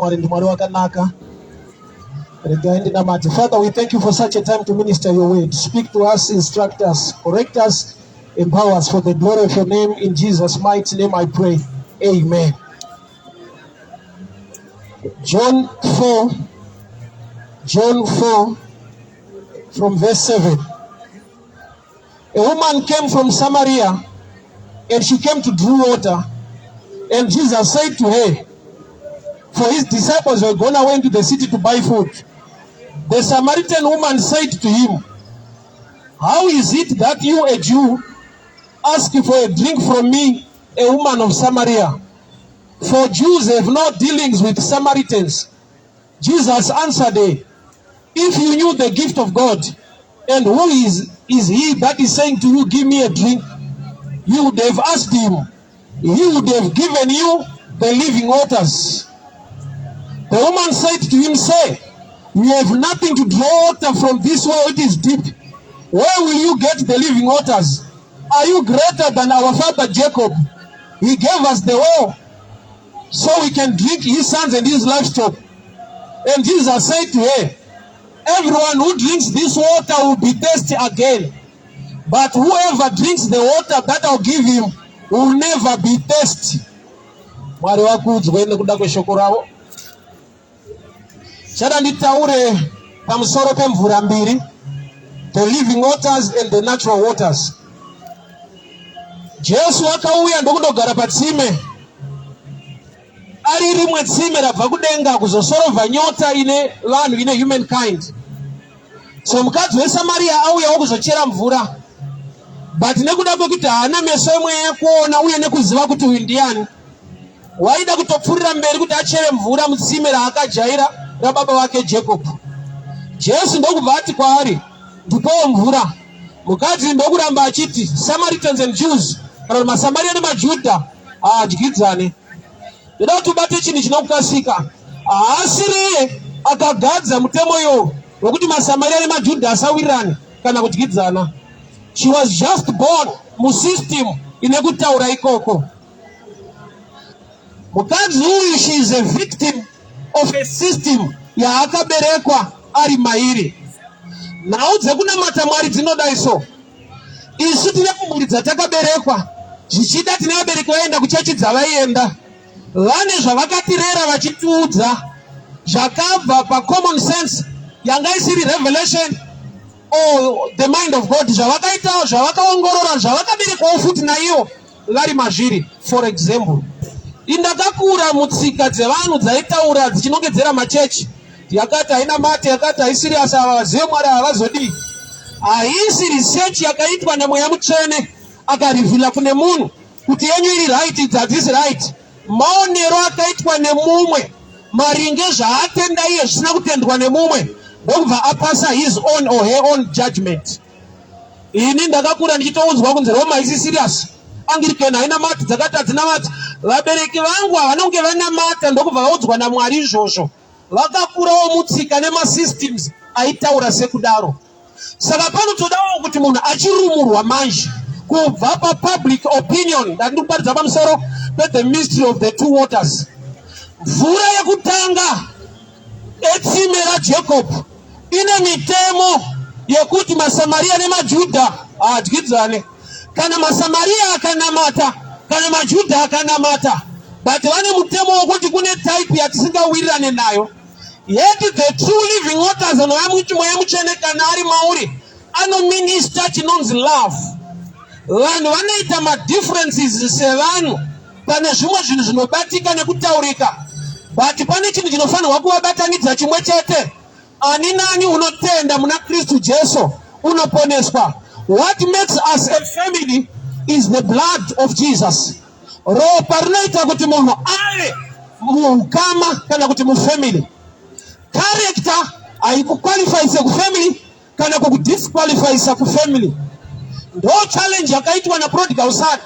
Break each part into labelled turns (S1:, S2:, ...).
S1: Father, we thank you for such a time to minister your word. Speak to us, instruct us, correct us, empower us for the glory of your name. In Jesus' mighty name I pray. Amen. John 4 from verse 7. A woman came from Samaria and she came to draw water. And Jesus said to her, for his disciples were gone away into the city to buy food. The Samaritan woman said to him, how is it that you, a Jew, ask for a drink from me, a woman of Samaria? For Jews have no dealings with Samaritans. Jesus answered her, if you knew the gift of God, and who is he that is saying to you, give me a drink, you would have asked him. He would have given you the living waters. The woman said to him, say, we have nothing to draw water from this well, it is deep. Where will you get the living waters? Are you greater than our father Jacob? He gave us the well so we can drink, his sons and his livestock. And Jesus said to her, everyone who drinks this water will be thirsty again. But whoever drinks the water that I'll give him will never be thirsty. The living waters and the natural waters. Jesu akauya ndokudogara patsime. Ari rimwe tsime rabva kudenga kuzosorova nyota ine vanhu ine humankind. So mukadzi weSamaria auya kuzochera mvura. But nekuda kwekuti haana meso emweya kuona uye nekuziva kuti uyu ndiani, waida kutopfurira mberi kuti achere mvura mutsime raakajaira rababa wake Jacob. Jesu ndokubva ati kwaari, ndipowo mvura. Mukadzi ndokuramba achiti, Samaritans and Jews, kana maSamaria nemaJudha adyidzane. Ndoda kuti ubate chinhu chinokukasika. Haasiriye akagadza mutemo iwowo wekuti maSamaria nemaJudha asawirirane kana kudyidzana. She was just born musystem inekutaura ikoko. Mukadzi uyu, she is a victim of a system yaakaberekwa ari mairi. Nhau dzekunamata Mwari dzinodai so. Isu tine kumburi dzatakaberekwa. Zvichida tine vabereki vaenda kuchechi dzavaienda. Vane zvavakatirera vachitiudza zvakabva pacommon sense yanga isiri revelation or the mind of God. Zvavakaitawo, zvavakaongorora, zvavakaberekwawo futi naivo vari mazviri. For example, indakakura mutsika dzevanhu dzaitaura dzichinongedzera machechi. Yakati haina mate, yakati haisiriasi, avazive Mwari havazodi. Haisi research yakaitwa naMweya Mutsvene akarivhila kune munhu kuti yenyu iri right, it hadzisi right. Maonero akaitwa nemumwe maringe zvaatenda iye zvisina kutendwa nemumwe, ndokubva apasa his own or her own judgment. Ini ndakakura ndichitoudzwa kunzi Roma isi serious, Anglican haina mate, dzakati hadzina mate. Vabereki vangu havanonge vanamata, ndokubva vaudzwa naMwari izvozvo. Vakakurawo mutsika nemasystems aitaura sekudaro. Saka panotodawo kuti munhu achirumurwa manje kubva papublic opinion. Ndandikuparidza pamusoro the mystery of the two waters. Mvura yekutanga etsime raJacob ine mitemo yekuti maSamaria nemaJudha adyidzane. Kana maSamaria akanamata, kana maJudha akanamata, but vane mutemo wokuti kune type yatisingawirirane nayo. Yet the true living waters Mweya Mutsvene kana ari mauri anominister chinonzi love. Vanhu vanoita madifferences sevanhu pane zvimwe zvinhu zvinobatika nekutaurika, but pane chinhu chinofanirwa kuvabatanidza chimwe chete. Ani nani unotenda muna Kristu Jesu unoponeswa. What makes us a family is the blood of Jesus. Ropa rinoita kuti munhu ave muukama kana kuti mufamily. Character haikuqualifyisa kufamily kana kukudisqualifyisa kufamily. Ndo challenge yakaitwa na prodigal son.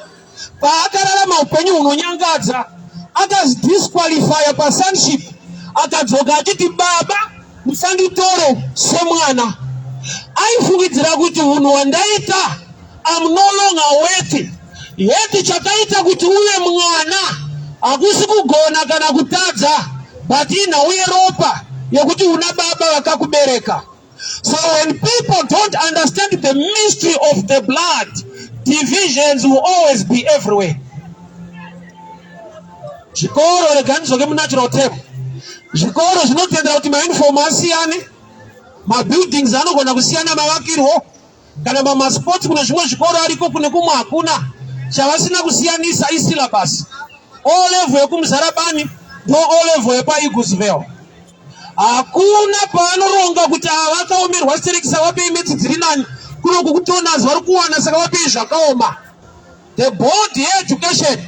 S1: Paakararama upenyu hunonyangadza akazidisqualifya pasonship, akadzoka achiti baba musanditore semwana. Aifungidzira kuti unhu hwandaita I'm no longer worthy. Yeti chakaita kuti uve mwana hakusi kugona kana kutadza, but inauye ropa yekuti una baba vakakubereka. So when people don't understand the mystery of the blood, divisions will always be everywhere. Zvikoro reganizoke munatural term. Zvikoro zvinotendera kuti mauniform asiyane, mabuildings anogona kusiyana mavakirwo, kana mamasports kune zvimwe zvikoro ariko kune kumwe hakuna. Chavasina kusiyanisa isyllabus. O level yekumuzarabani ndo O level yepaEaglesville. Hakuna paanoronga kuti vakaomerwa sterekisa vapei meti dziri nani, kunoku kutonazi vari kuwana saka vapei zvakaoma. The board yeeducation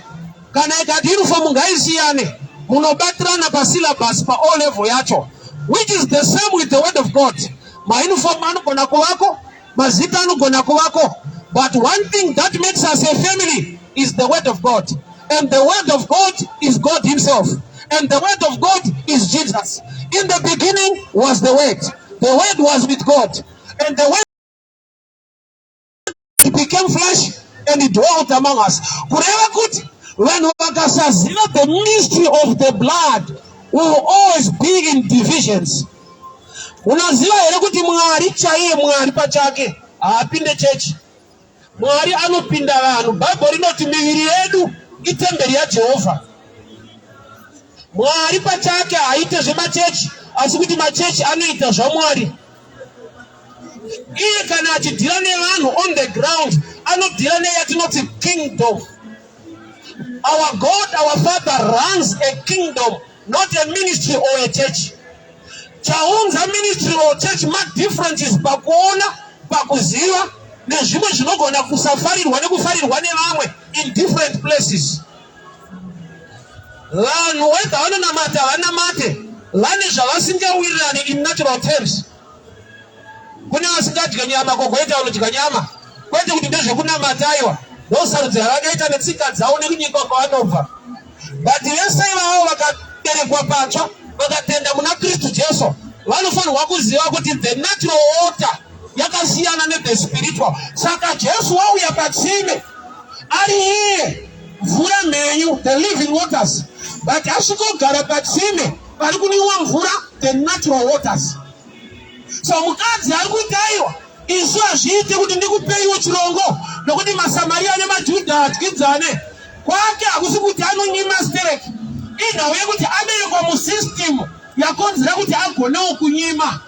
S1: kana ikati uniform ngaisiyane, munobatirana pasyllabus pa O level yacho, which is the same with the word of God. Mauniform anogona kuvako, mazita anogona kuvako, but one thing that makes us a family is the word of God. And the word of God is God himself. And the word of God is Jesus. In the beginning was the word. The word was with God. And the word became flesh and it dwelt among us. Kureva kuti vanhu vakasaziva the mystery of the blood will always be in divisions. Unaziva here kuti Mwari chaiye Mwari pachake haapinde chechi. Mwari anopinda vanhu. Bible rinoti miviri yedu itemberi yaJehovha. Mwari pachake haite zvemachechi, asi kuti machechi anoita zvaMwari. Iye kana achidhira nevanhu on the ground, anodhira neyatinoti kingdom. Our God, our Father runs a kingdom, not a ministry or a church. Chaunza ministry or church mark differences pakuona, pakuziva, nezvimwe zvinogona kusafarirwa nekufarirwa nevamwe in different places. Vanhu whether vanonamata vanamate, vane zvavasingawirirani in natural terms. Kune vasingadya nyama, kogoita vanodya nyama, kwete kuti ndezvekunamata ndosarudzira vakaita netsika dzavo nekunyika kwavanobva. But vese ivavo vakaberekwa patsva, vakatenda muna Kristu Jesu, vanofanirwa kuziva kuti the natural order yakasiyana ne spiritual. Saka Jesu wauya patsime ari iye mvura mhenyu, the living waters, but asvikogara patsime pari kunwiwa mvura, the natural waters. So mukadzi ari kutaiwa, isu hazviite kuti ndikupeiwo chirongo nokuti maSamaria nemaJudha adyidzane. Kwake hakusi kuti anonyima stereki, inhau yekuti aberekwa musystem yakonzera kuti agonewo kunyima.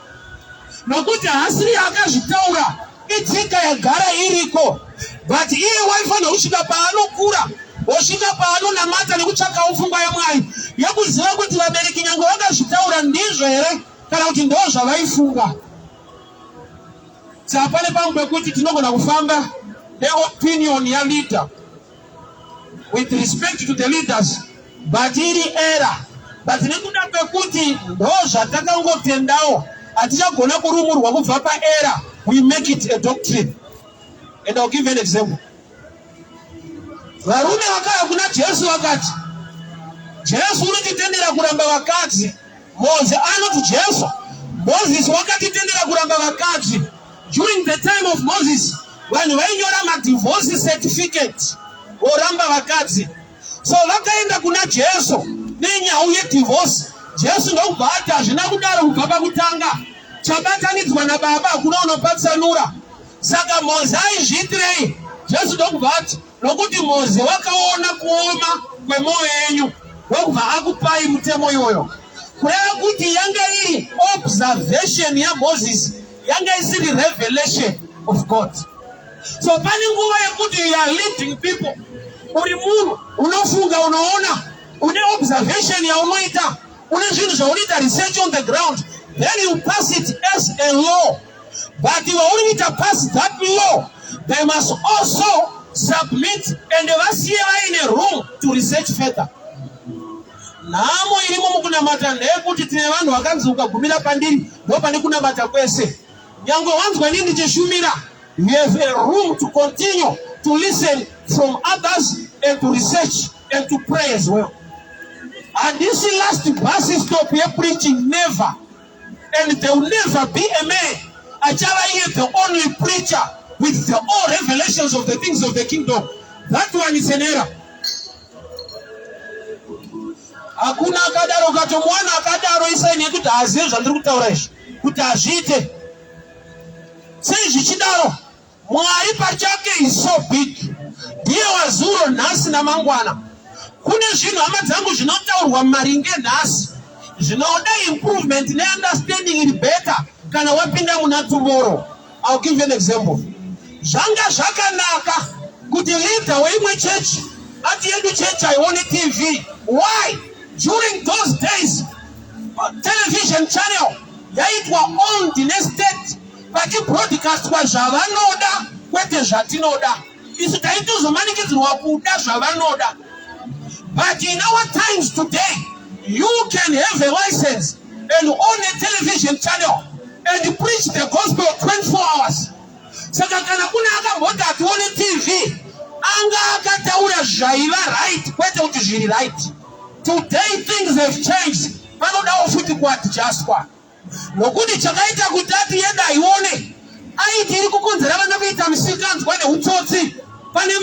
S1: Nokuti haasiri akazvitaura, itsika yagara iriko. But iye waifanira kusvika paanokura, wosvika paanonamata nekutsvaka pfungwa yaMwari yekuziva kuti vabereki nyange vakazvitaura ndizvo here kana kuti ndo zvavaifunga. Saka pane pamwe pekuti tinogona kufamba neopinion yaleader with respect to the leaders, but iri era. But nekuda pekuti ndo zvatakangotendawo, hatichagona kurumurwa kubva paera, we make it a doctrine. And I'll give an example. Varume vakaya kuna Jesu vakati, Jesu unotitendera kuramba vakadzi. Mose anoti Jesu, Moses wakatitendera kuramba vakadzi. During the time of Moses, vanhu vainyora madivorce certificate oramba vakadzi. So vakaenda kuna Jesu nenyau yedivorce. Jesu ndokubva ati hazvina kudaro kubva pakutanga, chabatanidzwa nababa hakuna unopatsanura. Saka Mose aizviitirei? Jesu ndokubva ati nokuti Mose wakaona kuoma kwemwoyo yenyu, ndokubva akupai mutemo iyoyo. Kureva kuti yanga iri observation yaMoses, yanga isiri revelation of God. So pane nguva yekuti you are leading people, uri munhu unofunga, unoona, une observation yaunoita, une zvinhu zvaunoita research on the ground, then you pass it as a law. But you only need to pass that law, they must also submit and vasiye vaine room to research further. Nhamo irimo mukunamata ndeyekuti tine vanhu vakanzi ukagumira pandiri ndo pane kunamata kwese. Nyangwe wanzwa inini ndichishumira, we have a room to continue to listen from others and to research and to pray as well. And this last bus stop here preaching, never. And there will never be a man, Achara here, the only preacher with the all revelations of the things of the kingdom. That one is an error. Hakuna akadaro katomwana akadaro isaini yekuti aziye zvandiri kutaura izvi kuti azviite. Sei zvichidaro? Mwari pachake is so big. Ndiye wazuro nhasi namangwana. Kune zvinhu hama dzangu zvinotaurwa maringe nhasi zvinoda improvement neunderstanding iri better kana wapinda muna tomorrow. I'll give you an example. Zvanga zvakanaka kuti leader weimwe church ati yedu church aione TV. Why? During those days, television channel yaitwa owned nestate vachibroadcastwa zvavanoda kwete zvatinoda. Isu taitozomanikidzirwa kuda zvavanoda. But in our times today, you can have a license and own a television channel and preach the gospel 24 hours. Saka kana kuna akamboti atione TV, anga akataura zvaiva right kwete kuti zviri right. Today things have changed. Vanodawo futi kuadjustwa. Nokuti chakaita kuti ati yenda ione aiti iri kukonzera vana kuita misikanzwa neutsotsi. Pane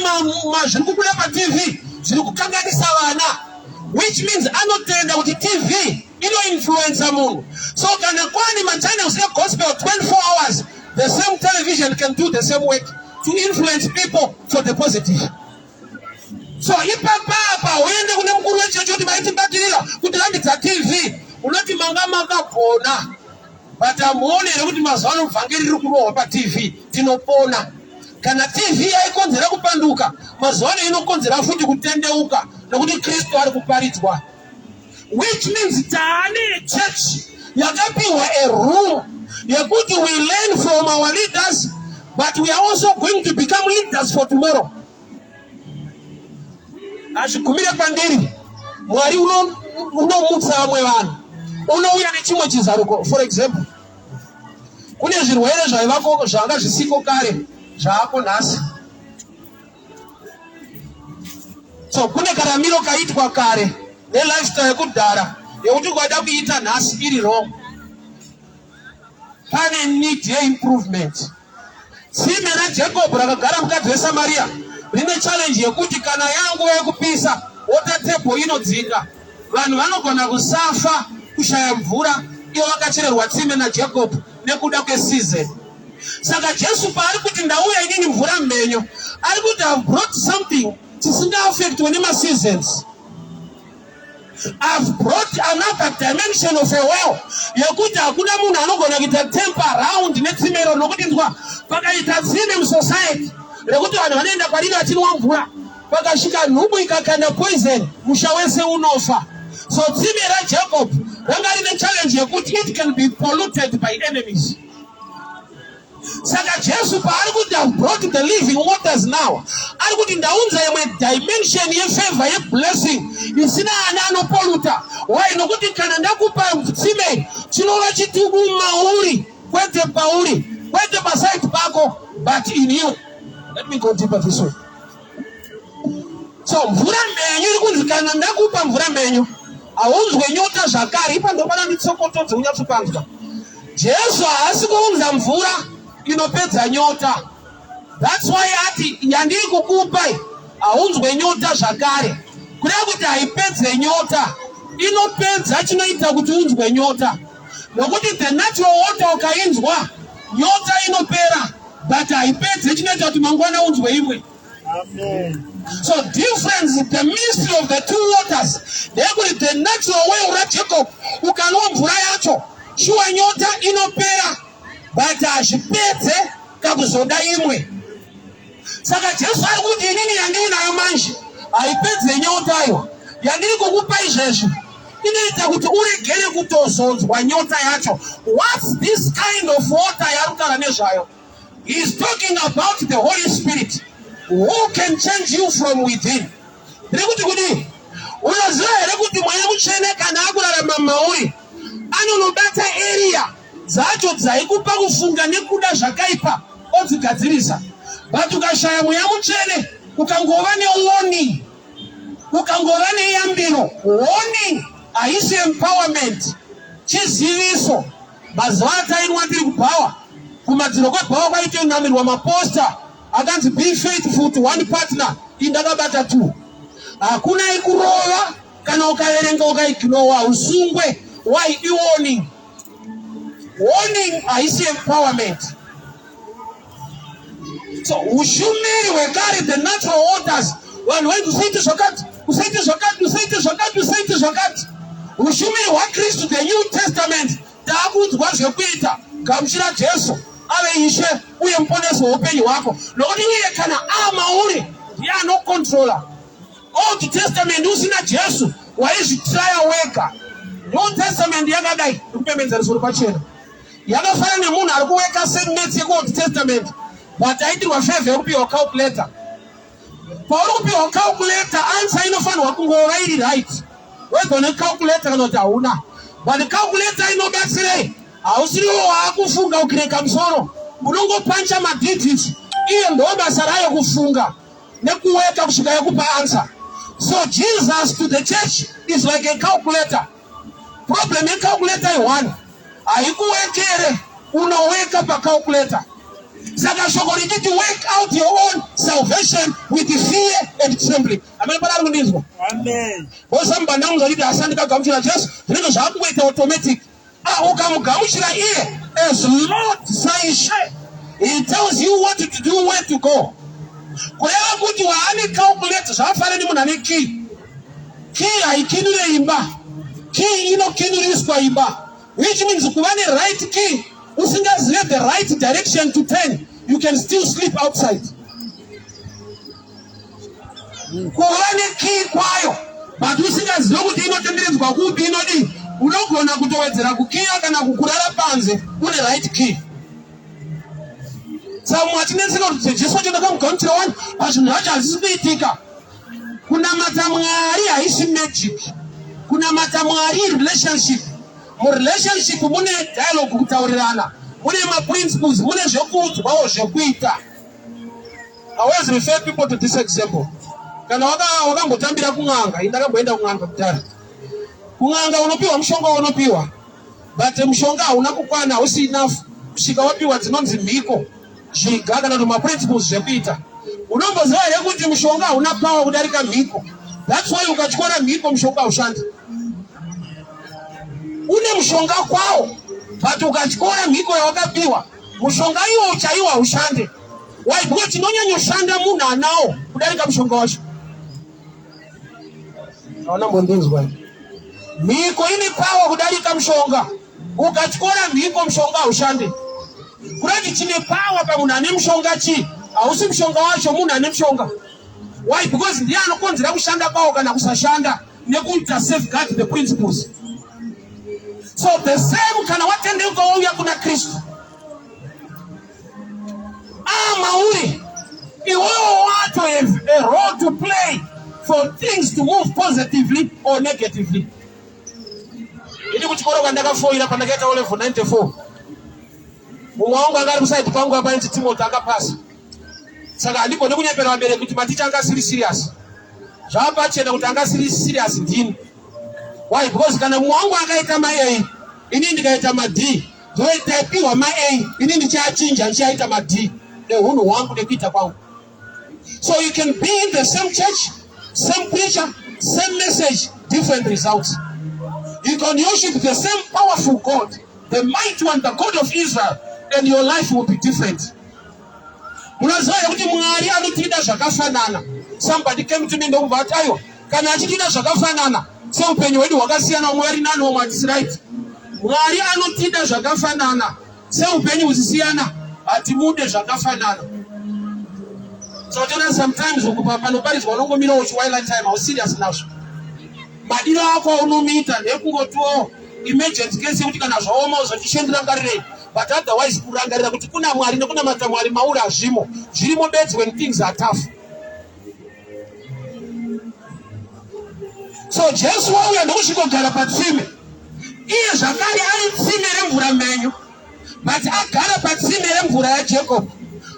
S1: zviri kubuda paTV zviri kukanganisa vana, which means anotenda kuti TV inoinfluenza munhu. So kana kwani machannels egospel 24 hours, the same television can do the same work to influence people for the positive. So ipapa uende kune mkuru wechechi kuti maitibatirira kuti rambidza TV, unoti manga makapona. But amuonere kuti mazuva ano vhangeri riri kurohwa paTV tinopona. Kana TV yaikonzera kupanduka, mazuva ano inokonzera futi kutendeuka nokuti Kristu ari kuparidzwa. Which means taane church yakapiwa a room yekuti we learn from our leaders, but we are also going to become leaders for tomorrow. Azvikumire pandiri, Mwari unomutsa vamwe vanhu, unouya nechimwe chizaruko. For example, kune zvirwere zvaivako zvanga zvisiko kare zvaako nhasi. So kune karamiro kaitwa kare nelifestyle yekudhara yekuti kwada kuita nhasi iri wrong. Pane need yeimprovement. Tsime naJacob rakagara mukadzi weSamaria rine challenge yekuti kana yangu yekupisa water table inodzika, vanhu vanogona kusafa kushaya mvura, ivo vakachererwa tsime naJacob nekuda kweseason. Saka Jesu paari kuti ndauya inini mvura mmenyo, ari kuti I've brought something chisingaafectwe nemaseasons. I've brought another dimension of a well yekuti hakuna munhu anogona kuita temper around netsimero, nokuti ndwa pakaita tsime musociety rekuti vanhu vanoenda kwariri vachinwa mvura, pakasvika nhubu ikakanda poison, musha wese unofa. So tsime raJacob ranga rine challenge yekuti it can be polluted by enemies. Saka Jesu paari kuti I've brought the living waters now, ari kuti ndaunza imwe dimension yefavor yeblessing isina ana anopoluta. Why? Nokuti kana ndakupa tsime chinova chitubu mauri, kwete pauri, kwete paside pako, but in you. Let me go deeper this way. So mvura mmenyu iri kunzi kana ndakupa mvura mmenyu aunzwe nyota zvakare. Ipa ndopana nditsokotodze unyatsopanzwa. Jesu haasi kuunza mvura inopedza nyota. That's why ati yandiri kukupa aunzwe nyota zvakare. Kureva kuti haipedze nyota, inopedza chinoita kuti unzwe nyota. Nokuti the natural water ukainzwa nyota inopera, but haipedze chinoita kuti mangwana unzwe imwe. Amen. So difference in the mystery of the two waters. Ndekuti the natural way raJacob ukanwa mvura yacho shuwa nyota inopera, but hazvipedze kakuzoda imwe. Saka Jesu ari kuti inini yandiri nayo manje haipedze nyotayo, yandiri kukupa izvezvi inoita kuti uregere kutozonzwa nyota yacho. What's this kind of water yarukara nezvayo? He is talking about the Holy Spirit who can change you from within. Rekuti kuti unoziva here kuti Mweya Mutsvene kana akurarama mauri anonobata area dzacho dzaikupa kufunga nekuda zvakaipa odzigadzirisa. But ukashaya Mweya Mutsvene ukangova neuoni, ukangova neyambiro, warning haisi empowerment, chiziviso. Mazuva atainwa tiri kubhawa, kumadziro kwebhawa kwaitonamirwa maposta akanzi be faithful to one partner, indakabata two. Hakuna ikurova, kana ukaverenga ukaignore usungwe. Why warning? Warning haisi empowerment. So ushumiri wekare the natural orders. When to say to Shokati, ushumiri wa Kristu the New Testament takuti kwazvekuita gamuchira Jesu ave ishe uye muponesi weupenyu hwako. Nokuti iye kana amauri ndiye anokontrola. Old Testament usina Jesu waizvitraya wega. New Testament yakadai kupembedza risoro pachena. Yakafanana nemunhu ari kuweka segments yeku-Old Testament but aitirwa favor yekupiwa calculator. Pauri kupiwa calculator answer inofanirwa kungova iri right. Whether une calculator kana kuti hauna. But calculator inobatsirei. Hausiriwo waakufunga ukireka musoro. Unongopancha madigits. Iyo ndo basa rayo kufunga nekuweka kusvika yakupa answer. So Jesus to the church is like a calculator. Problem in calculator is one. Haikuwekere unoweka pa calculator. Saka shoko richiti work out your own salvation with fear and trembling. Amen. Amen. Bosa mbandamu zalida asandika gamuchira Jesu. Zilego zhakuwete automatic. Ukamugamuchira iye as Lord Saishe. He tells you what to do, where to go. Kureva kuti waani calculator zvafana ni munhu ane key. Key haikinure imba. Key inokinuriswa imba. Which means kuva ne right key usingazive the right direction to turn, you can still sleep outside. Kuva ne key kwayo but usingazive kuti inotenderedzwa kupi inodi unogona kutowedzera kukiya kana kukurara panze une right key. Samu atinetsika kuti Jesu chandakamugamuchira wani pazvinhu zvacho hazisi kuitika. Kunamata Mwari haisi magic. Kunamata Mwari relationship. Murelationship mune dialogue kutaurirana. Mune principles, mune zvekuudzwawo zvekuita. I always refer people to this example. Kana wakangotambira kun'anga, ndakamboenda kun'anga kudhara. Kun'anga unopiwa mushonga unopiwa. But mushonga hauna kukwana, hausi enough. Kusvika wapiwa dzinonzi mhiko. Zviga kana kuti maprinciples zvekuita. Unomboziva here kuti mushonga hauna power kudarika mhiko. That's why ukatyora mhiko mushonga haushandi. Une mushonga kwawo but ukatyora mhiko yawakapiwa mushonga iwo chaiwo haushande. Why? Because chinonyanya kushanda munhu anawo kudarika mushonga wacho. Hauna mbondinzwa. Mhiko ine power kudarika mushonga. Ukatyora mhiko mushonga haushande. Kurati chine power pa munhu ane mushonga chi hausi mushonga wacho munhu ane mushonga. Why? Because ndiye anokonzera kushanda kwawo kana kusashanda nekuita safeguard the principles. So the same kana watende ukauya kuna Kristu. Mauri iwewe watu have a role to play for things to move positively or negatively. Ini kuchikora kwandakafoira pandakaita o level 94. Mumwe wangu angari kuside kwangu apa nti Timothy akapasa. Saka andiko ndikunyepera wambere kuti maticha anga siri serious. Zvapa chena kuti anga siri serious ndini. Why? Because kana mwangu akaita ma A, ini ndikaita ma D. Ndoitaipiwa ma A, ini ndichachinja ndichaita ma D. Hunhu wangu ndekuita kwangu. So you can be in the same church, same preacher, same message, different results. You can worship the same powerful God, the mighty one, the God of Israel, and your life will be different. Unazoya kuti Mwari anotiita zvakafanana. Somebody came to me ndokubvati ayo kana achitiita zvakafanana seupenyu hwedu hwakasiyana Mwari nani womwe hatisi right. Mwari anotiita zvakafanana seupenyu husisiyana hatimude zvakafanana. So tona sometimes panoparidzwa unongomira uchiwilder time how serious nazvo. Madiro ako aunomiita ndekungotiwo emergency case yekuti kana zvaoma uzochishendera ngarirei. But otherwise kurangarira kuti kuna Mwari nekuna mata Mwari mauri hazvimo. Zvirimo beds when things are tough. So Jesu wauya ndokusvikogara patsime. Iye zvakare ari tsime remvura menyu. But agara patsime remvura yaJacob.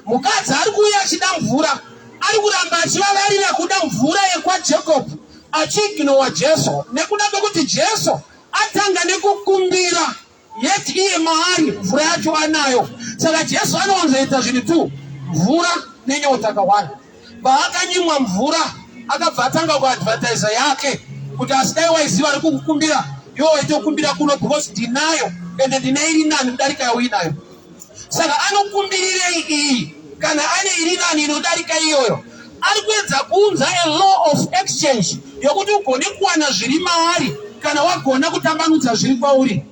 S1: Mukadzi ari kuuya achida mvura. Ari kuramba achivavarira kuda mvura yekwaJacob. Achiignore Jesu. Nekuda kwekuti Jesu atanga nekukumbira. Yet iye maari mvura yacho anayo. Saka Jesu anowanzoita zvinhu tu. Mvura nenyota akawanda. Paakanyimwa mvura akabva atanga kuadvertise yake. kuti asidai waiziva ari kukukumbira iwo waitokumbira kuno because ndinayo ende ndine iri nani kudarika yauinayo. Saka anokumbirirei iyi kana ane iri nani inodarika iyoyo? Ari kuedza kuunza a law of exchange yokuti ugone kuwana zviri maari kana wagona kutambanudza zviri kwauri.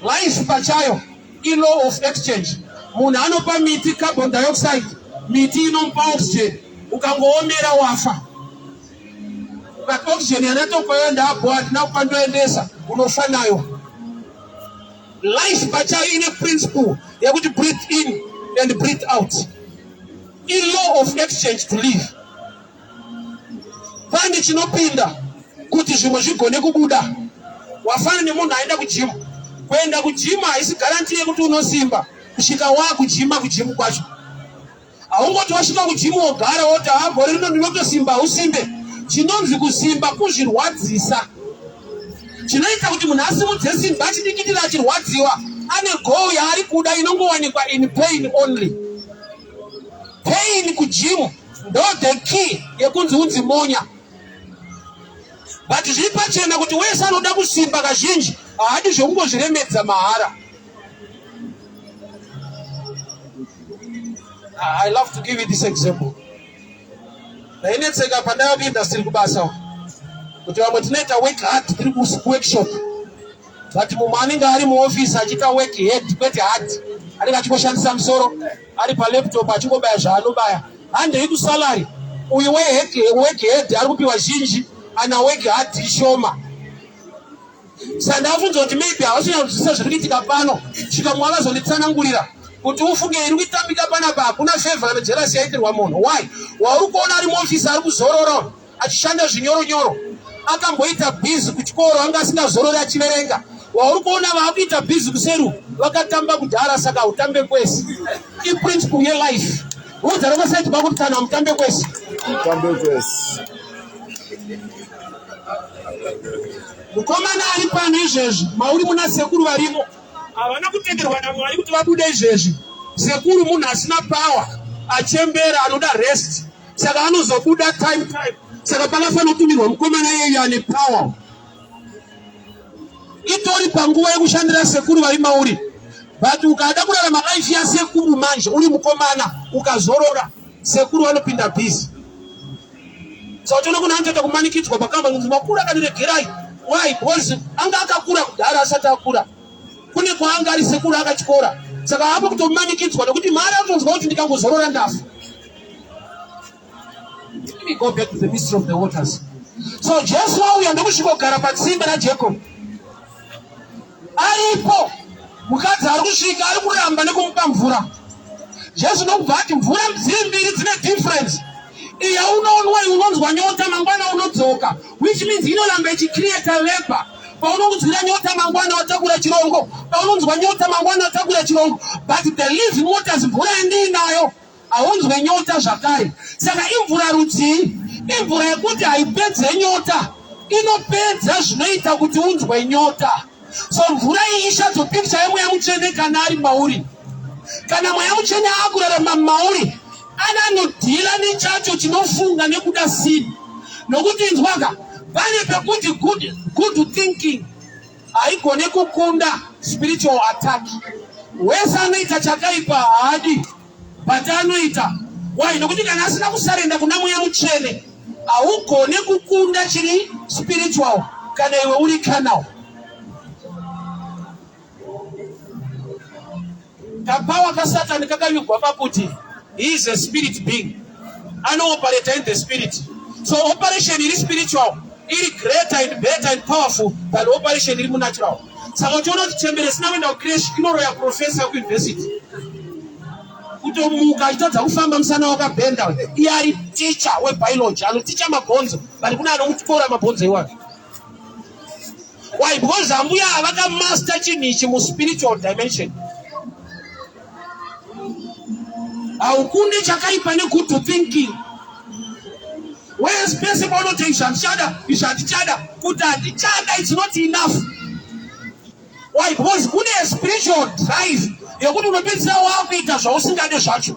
S1: Life pachayo i law of exchange. Munhu anopa miti carbon dioxide, miti inomupa oxygen, ukangoomera wafa. But oxygen yanatopayo ndabho hatina kupandoendesa unofa nayo. Life pachayo ine principle yekuti breathe in and breathe out. In law of exchange to live. Pane chinopinda kuti zvimwe zvigone kubuda. Wafana nemunhu aenda kujimu. Kuenda kujimu haisi garanti yekuti unosimba. Kusvika wakujimu kwacho. Haungoti wasvika kujimu wogara woti gore rino ndinotosimba usimbe. Chinonzi kusimba kuzvirwadzisa. Chinoita kuti munhu asimudze simba achidikitira achirwadziwa ane goal yaari kuda inongowanikwa in pain only. Pain kujimu ndo the key yekunzi unzimonya. But zviri pachena kuti wese anoda kusimba kazhinji haadi zvokungozviremedza mahara. I love to give you this example. Ndainetseka pandaiva kuindustry kubasa kuti vamwe tinoita work hard tiri kuworkshop, but mumwe anenge ari muoffice achiita work head kwete hard, anenge achingoshandisa musoro ari palaptop achingobaya zvaanobaya, handei kusalary. Uyu work head ari kupiwa zhinji ana work hard shoma. Saka ndavunza kuti maybe havasina kuzvisa zviri kuitika pano, chikamwe akazonditsanangurira kuti ufunge iri kuitambika panapa hakuna favor nejealousy yaitirwa munhu. Why? Wauri kuona ari muoffice ari kuzorora achishanda zvinyoronyoro, akamboita busy kuchikoro anga asingazorori achiverenga. Wauri kuona vaakuita busy kuseru vakatamba kudhara, saka utambe kwese. I principle yelife. Udza rakasaiti pakuti kana mutambe kwese.
S2: Utambe kwese.
S1: Mukomana ari pano izvezvi mauri muna sekuru varimo havana kutenderwa naMwari kuti vabude izvezvi. Sekuru munhu asina power, achembera, anoda rest, saka anozobuda time. Saka pakafanira kutumirwa mukomana iyeye ane power. Itori panguva yekushandira sekuru vari mauri. But ukada kurarama life yasekuru manje uri mukomana ukazorora, sekuru vanopinda busy. Saka tiona kuna anotoita kumanikidzwa pakamba kunzi makuru akaniregerai. Why? Because anga akakura kudhara asati akura. Kune kwaanga ari sekuru akachikora. Saka hapo kutomanikidzwa nokuti mari anotonzwa kuti ndikangozorora ndafa. Let me go back to the mystery of the waters. So Jesu auya ndokusvikogara patsimbe raJacob. Aripo mukadzi ari kusvika ari kuramba nekumupa mvura. Jesu ndokubva ati mvura dzimbiri dzine difference. Iya unoonwa unonzwa nyota mangwana unodzoka, which means inoramba ichicreate labor. Paunonzwira nyota mangwana watakura chirongo, paunonzwa nyota mangwana watakura chirongo, but the living waters mvura yandinayo haunzwe nyota zvakare. Saka imvura rudzii? Imvura yekuti haipedze nyota, inopedza zvinoita kuti unzwe nyota. So mvura iyi ishadzo picture yemweya mutsvene kana ari mauri. Kana mweya mutsvene akurarama mauri, anodhila nechacho chinofunga nekuda sin. Nokuti inzwaka pane pekuti good thinking haigone kukunda spiritual attack. Wese anoita chakaipa haadi, but anoita. Why? Nokuti kana asina kusarenda kuna mweya mutsvene haugone kukunda chiri spiritual kana iwe uri carnal. Kapawa kaSatani kakavigwa pakuti he is a spirit being. Ano-operate in the spirit. So operation iri spiritual iri greater and better and powerful than operation iri natural. Saka tiona kuti chembere sina kuenda kucreche inoroya professor kuuniversity. Kutomuka achitadza kufamba musana wakabhenda. Iye ari teacher webiology, anoticha mabhonzo, but kuna anomutyora mabhonzo iwacho. Why? Because ambuya havakamaster chinhu ichi muspiritual dimension. Haukunde chakaipa negood thinking. Whereas person wanoti ishandichada kuti handichada, it's not enough. Why? Because kune a spiritual drive yekuti unopedzisa wakuita zvausingade zvacho.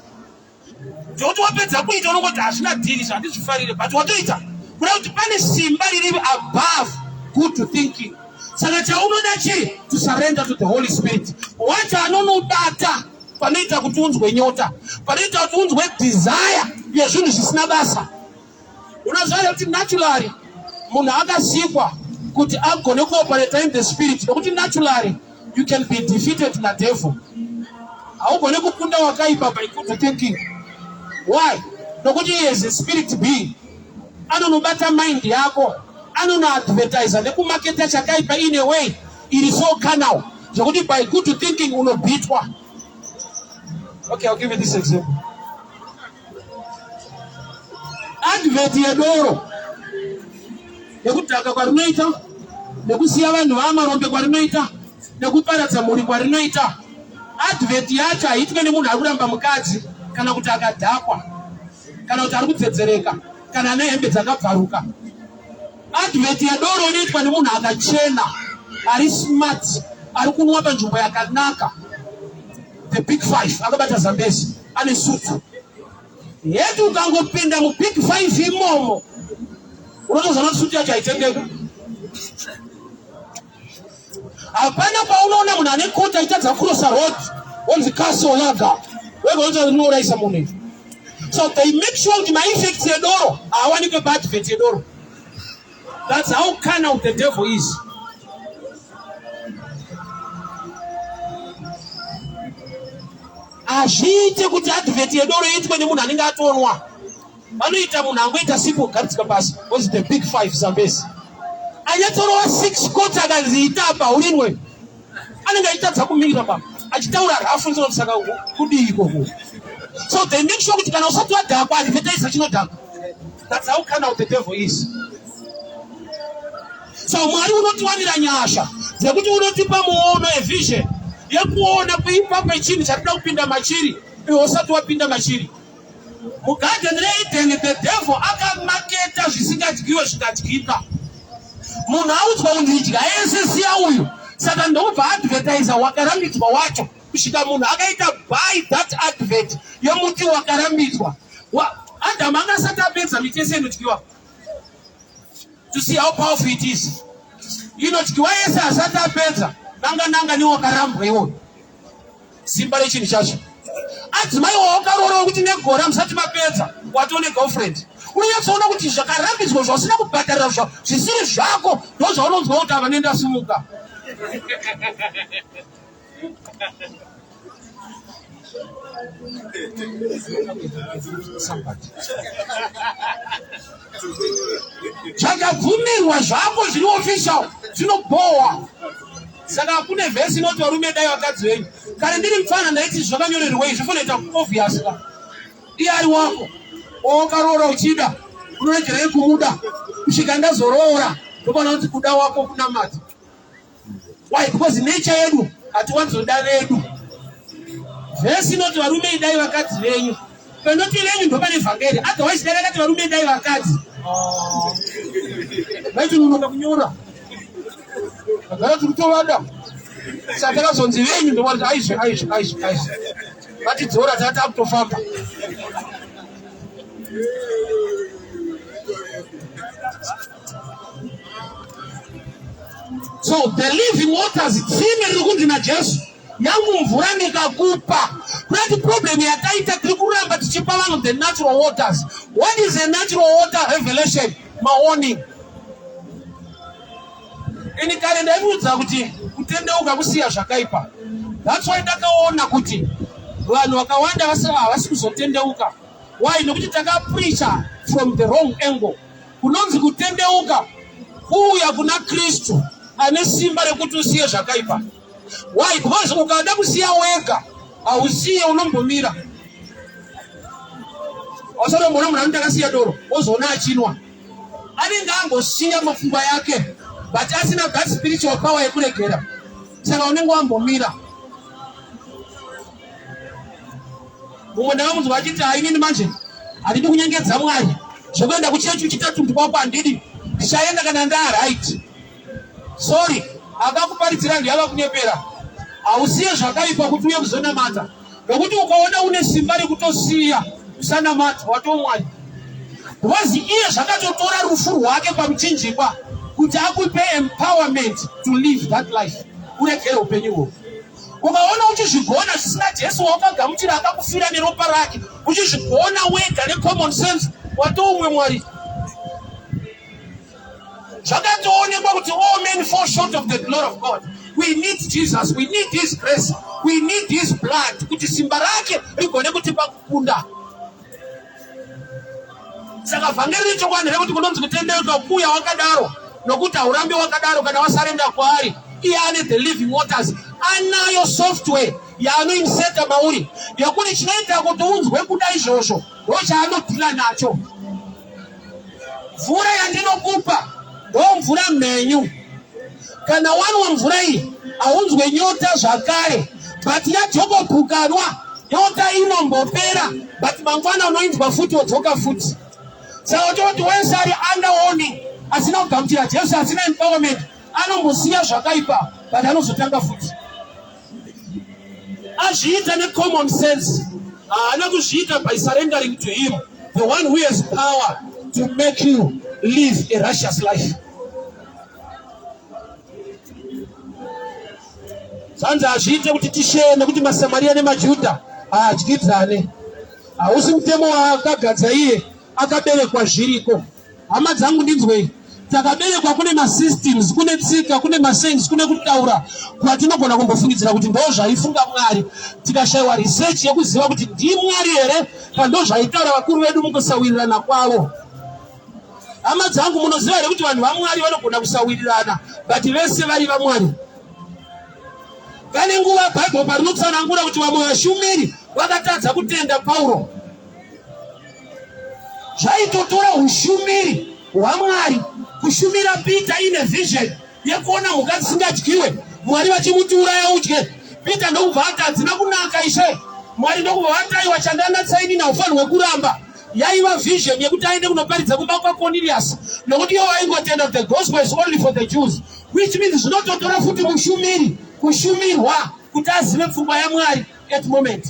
S1: Jokuti wapedza kuita unongoti hazvina dhiri zvandizvifarire, but watoita kuda kuti pane simba riri above good thinking. Saka chaunoda chii? To surrender to the Holy Spirit. Wacha anonobata panoita kuti unzwe nyota, panoita kuti unzwe desire yezvinhu zvisina basa. Unoziva kuti naturally munhu akasikwa kuti agone kuoperate in the spirit, nokuti naturally you can be defeated na devil. Haugone kukunda wakaipa by good thinking. Why? Nokuti he is a spirit being. Anonobata mind yako, anonoadvertise nekumaketa chakaipa in a way it is so carnal. Nokuti by good thinking unobitwa. Okay, I'll give you this example. Advert yedoro nekutaka kwarinoita, nekusiya vanhu vamarombe kwarinoita, nekuparadza mhuri kwarinoita. Advert yacho haitwe nemunhu ari kuramba mukadzi, kana kuti akadhakwa, kana kuti ari kudzedzereka, kana ane hembe dzakabvaruka. Advert yedoro inoitwa nemunhu akachena, ari smart, ari kunwa panzvimbo yakanaka. The big five, akabata zambezi, ane sutu. Yetu ukangopinda mu big five imomo, unotoziva kuti sutu yacho haitengeka. Hapana paunoona munhu ane kota aitadza kurosa road, onzi castle yaga, wegoita unouraisa munhu. So they make sure kuti ma-effects yedoro hawanikwe pa-advert yedoro. That's how carnal the devil is. Azviite kuti advert yedoro iitwe nemunhu anenge atonwa. Vanoita munhu angoita sipo garidzika pasi, was the big five zambezi. Anyatorowa 6 kota akaziita apa urinwe. Anenge aitadza kumira pa. Achitaura rafu nzino saka kudii ikoko. So they make sure kuti kana usati wadhakwa advertise chinodhakwa. That's how carnal the devil is. So Mwari unotiwanira nyasha dzekuti unotipa muono evision yekuona kuipa pechinhu chatida kupinda machiri, iwe usati wapinda machiri. Mugarden reEden the devil akamaketa zvisingadyiwe zvikadyika. Munhu audzwa undidya ese siya uyu. Saka ndobva advertiser wakarambidzwa wacho kusvika munhu akaita buy that advert yomuti wakarambidzwa. Adam angasati apedza miti yese inodyiwa. To see how powerful it is. Inodyiwa yese asati apedza, nanga ni wakarambwa iwo. Simba rechinhu chacho. Adzimai wakaroora kuti negora musati mapedza, watone girlfriend. Unonyatsoona kuti zvakarambidzwa zvasina kubhadharira zvisiri zvako, ndozvaunonzwa kuti ava nenda sumuka. Zvakabvumirwa zvako zviri official, zvinobohwa. Saka kune vhesi inoti varume dai vakadzi venyu. Kana ndiri mufana ndaiti zvakanyorerwei zvinoita obvious ka. Iye ari wako. Wakaroora uchida, unoregerei kumuda. Kusvika ndazoroora, ndokuona kuti kuda wako kunamata. Why? Because nature yedu hatiwanzoda redu. Vhesi inoti varume idai vakadzi venyu. Penoti venyu ndo pane vhangeri. Otherwise dai vakati varume idai vakadzi. Vaiti unonoka kunyora. Agara tukutovada. Saka takazonzi venyu ndo kuti aizvi. Vatidzora tata kutofamba. So the living waters tsime riri kunzi naJesu yangu mvura ndikakupa. Kuti problem yataita tiri kuramba tichipa vanhu the natural waters. What is a natural water revelation? Maoni. Ini kare ndaiudza kuti kutendeuka kusiya zvakaipa. That's why ndakaona kuti vanhu vakawanda havasi kuzotendeuka. Why? Nokuti takapreacha from the wrong angle. Kunonzi kutendeuka kuuya kuna Kristu ane simba rekuti usiye zvakaipa. Why? Because ukada kusiya wega hausiye unombomira. Osaromona munhu anotaka doro ozoona achinwa. Anenge angosiya mapfungwa yake but asina that spiritual power yekuregera. Saka unenge wambomira. Mumwe ndakamunzwa achiti hainini manje handidi kunyengedza Mwari. Zvekuenda kuchechi chitatu ndikwako handidi. Ndichaenda kana ndaa right. Sorry, akakuparidzira ndiyava kunyepera. Hausiye zvakaipa kuti uye kuzonamata. Nokuti ukaona une simba rekutosiya usana mati watomwari. Because iye zvakatotora rufu rwake pamuchinjikwa kuti akupe empowerment to live that life. Urekere upenyu. Ukaona uchizvigona zvisina Jesu wakagamuchira akakufira neropa rake, uchizvigona wega necommon sense, watomwe mwari. Zvakatoonekwa kuti all men fall short of the glory of God. We need Jesus, we need His grace, we need His blood kuti simba rake rigone kutipa kukunda. Saka vhangeri richokwadi rekuti kunonzi kutendeuka kuuya wakadaro nokuti haurambi wakadaro kana wasarenda kwaari. Iye ane the living waters, anayo software yaanoinseta mauri yokuti chinoita kuti unzwe kuda izvozvo ndochaanodhila nacho. Mvura yandinokupa ndomvura mhenyu. Kana wanwa mvura iyi haunzwe nyota zvakare, but yajokopukanwa nyota inombopera, but mangwana unoinzwa futi wodzoka futi. Saka toti wese ari under warning, asina kugamuchira Jesu, asina empowerment, anombosiya zvakaipa, but anozotanga futi. Azviita necommon sense, haana kuzviita by surrendering to Him, the one who has power to make you live a righteous life. Sanza azviite kuti tishene kuti maSamaria nemaJudha adyidzane. Hausi mutemo waakagadza iye, akaberekwa zviriko. Hama dzangu ndinzwei, takaberekwa kune masystems, kune tsika, kune masayings, kune kutaura kwatinogona kumbofungidzira kuti ndo zvaifunga Mwari, tikashayiwa research yekuziva kuti ndiMwari here kana ndo zvaitaura vakuru vedu mukusawirirana kwavo. Hama dzangu, munoziva here kuti vanhu vaMwari vanogona kusawirirana, but vese vari vaMwari. Pane nguva Bible parinotsanangura kuti vamwe vashumiri vakatadza kutenda Pauro. Zvaitotora ushumiri hwaMwari kushumira Peter ine vision yekuona mhuka dzisingadyiwe, Mwari vachimuti uraya udye. Peter ndokubva ati hadzina kunaka Ishe, Mwari ndokubva vati aiwa chandanatsaini naufanhu hwekuramba. Yaiva vision yekuti aende kunoparidza kumba kwaCornelius, nokuti iwo vaingotenda the gospel is only for the Jews, which means zvinototora futi mushumiri kushumirwa kuti azive pfungwa yaMwari at moment.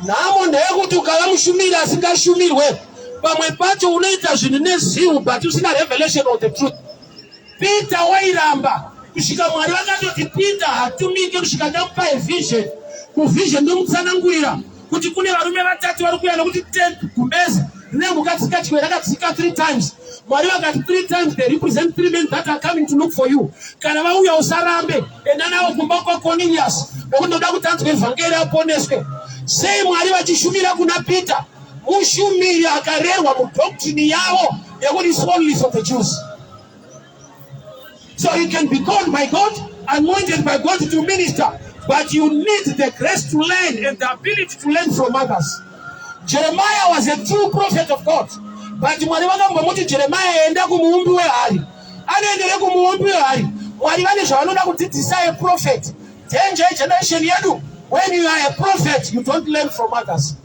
S1: Nhamo ndeyekuti ukava mushumiri asingashumirwe, pamwe pacho unoita zvinhu nezivu but usina revelation of the truth. Peter wairamba kusvika Mwari vakatoti Peter hatumike kusvika ndamupa vision. Kuvision ndomutsanangurira kuti kune varume vatatu vari kuuya nokuti tent gumbezi nemhuka dzisikadyiwe rakadzika 3 times. Mwari vakati 3 times they represent 3 men that are coming to look for you. Kana vauya usarambe, enda navo kumba kwaCornelius nokuti ndoda kuti anzwe evhangeri aponeswe. Sei Mwari vachishumira kuna Peter, mushumiri akarerwa mudoctrine yavo yekuti it's only for the Jews. So you can be called by God, anointed by God to minister, but you need the grace to learn and the ability to learn from others. Jeremiah was a true prophet of God, but Mwari vakambomuti Jeremiah enda kumuumbi wehari. Anoendere kumuumbi wehari. Mwari vane zvavanoda kudzidzisa a prophet. Danger generation yedu, when you are a prophet, you don't learn from others.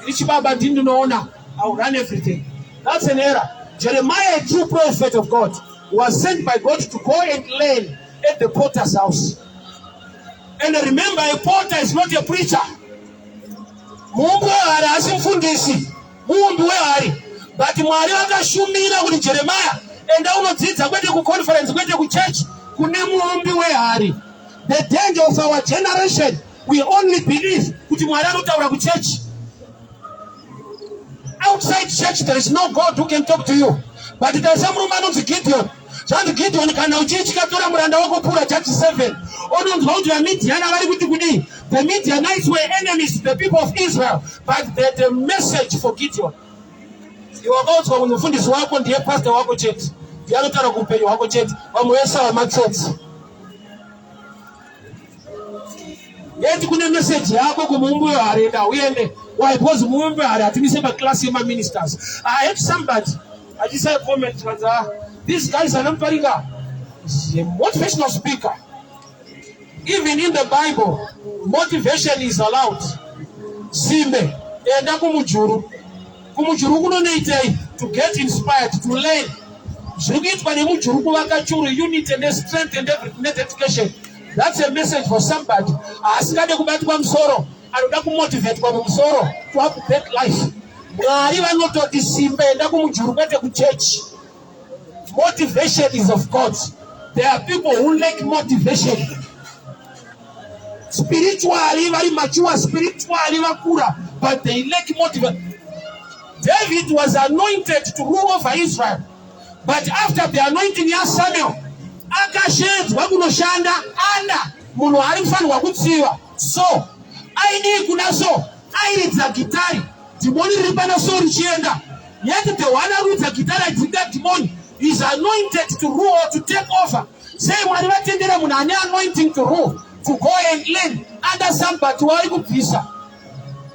S1: Richibaba ndinoona, I will run everything. That's an error. Jeremiah, a true prophet of God, was sent by God to go and learn at the potter's house. And remember, a potter is not a preacher. Muumbi wehari asimfundisi, muumbi wehari. But Mwari vakashumira kuti Jeremiah enda unodzidza kwete kuconference, kwete kuchurch, kune muumbi wehari. The danger of our generation, we only believe kuti Mwari anotaura kuchurch. Outside church, there is no God who can talk to you. But there is some room anonzi Gideon. Zvanzi Gideon kana uchichikatora muranda wako pura church 7. Ononzwa kuti vaMidiana vari kuti kudii. The Midianites were enemies to the people of Israel, but they had a message for Gideon. Iwe wakauzwa mufundisi wako ndiye pastor wako chete. Ndiye anotaura kuupenyu hwako chete. Vamwe vese vamatsotsi. Yeti kune message yako kumuumbi wehari enda uende. Why? Because muumbi wehari hatimise maclass yema ministers. I had somebody achisa comment this guy is an Ampariga. He's a motivational speaker. Even in the Bible, motivation is allowed. Simbe enda kumujuru. Kumujuru kunoneitei to get inspired, to learn. Zvikuitwa nemujuru kuvaka churu, unity and strength and everything, education. That's a message for somebody. Asikade kubatwa msoro. anoda kumotivate kwa musoro to have that life. Mwari vanototi simba enda kumujuru kwete kuchurch. Motivation is of God. There are people who lack motivation. Spiritually very mature, spiritually vakura, but they lack motivation. David was anointed to rule over Israel, but after the anointing of Samuel, akashedzwa kunoshanda anda munhu ari kufanirwa kutsiva. So aini kunaso airidza gitari, dhimoni riri panaso richienda. Yet the one aridza gitari aidzinga dhimoni is anointed to rule or to take over. Sei Mwari vatendera munhu ane anointing to rule, to go and learn under somebody wari kubvisa.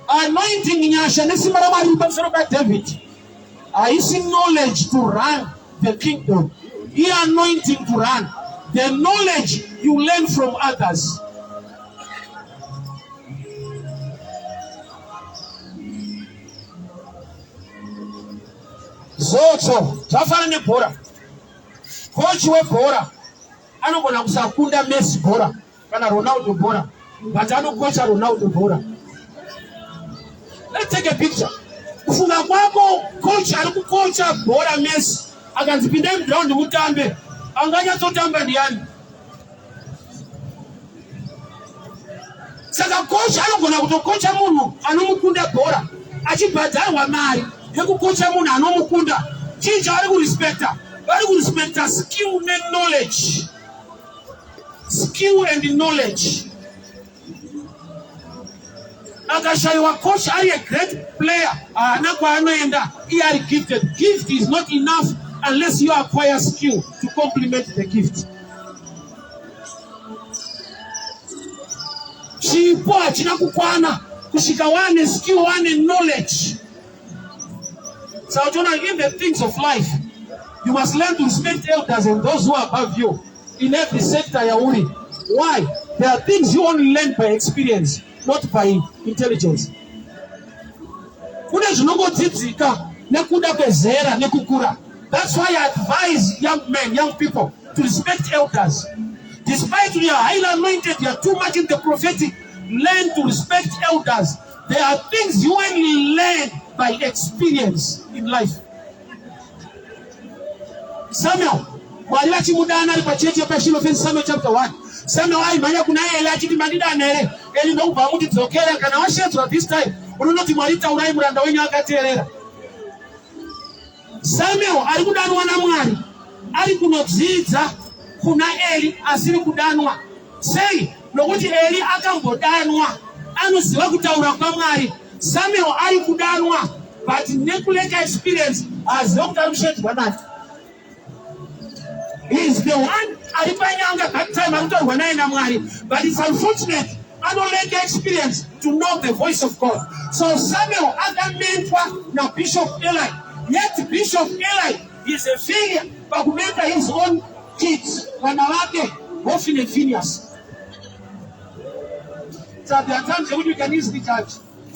S1: Anointing nyasha nesimba raMwari pamusoro paDavid. Haisi knowledge to run the kingdom. He anointing to run. The knowledge you learn from others. So, zvafana nebhora. Coach webhora anogona kusakunda Messi bhora kana Ronaldo bhora, but anokocha Ronaldo bhora. Let's take a picture. Kufunga kwako coach ari kukocha bhora Messi akanzi pinda muground mutambe, anganyatsotamba ndiani? Saka coach anogona kutokocha munhu anomukunda bhora achibhadharwa mari yekukocha munhu anomukunda. Chii chavari kurespecta? Vari kurespecta skill and knowledge. Skill and knowledge. Akashaiwa coach ari a great player, haana kwaanoenda, he are gifted. Gift is not enough unless you acquire skill to complement the gift. Chipo hachina kukwana kusvika wane skill, wane knowledge. So in the things of life, you must learn to respect elders and those who are above you in every sector yauri. Why? There are things you only learn by experience, not by intelligence. That's why I advise young men, young people to respect elders. Despite you are highly anointed, you are too much in the prophetic, learn to respect elders. There are things you only learn by experience in life. Samuel, Mwari vachimudana ari pachechi pashilo fensi Samuel chapter 1. Samuel aimhanya kuna Eli achiti mandidana here. Eli ndokubva kuti dzokera kana washedzwa this time. Unonoti Mwari taurai muranda wenyu akateerera. Samuel ari kudanwa naMwari. Ari kunodzidza kuna Eli asiri kudanwa. Sei nokuti Eli akambodanwa anoziva kutaura kwaMwari. Samuel ari kudanwa but nekuleka experience aziva kuti ari kushedzwa nani. He is the one alipanyanga that time akutorwa naye naMwari, but it's unfortunate anoleka experience to know the voice of God. So Samuel akamentwa na Bishop Eli, yet Bishop Eli is a failure pakumenta his own kids vana vake Hophni and Phinehas. So there are times when you can easily judge.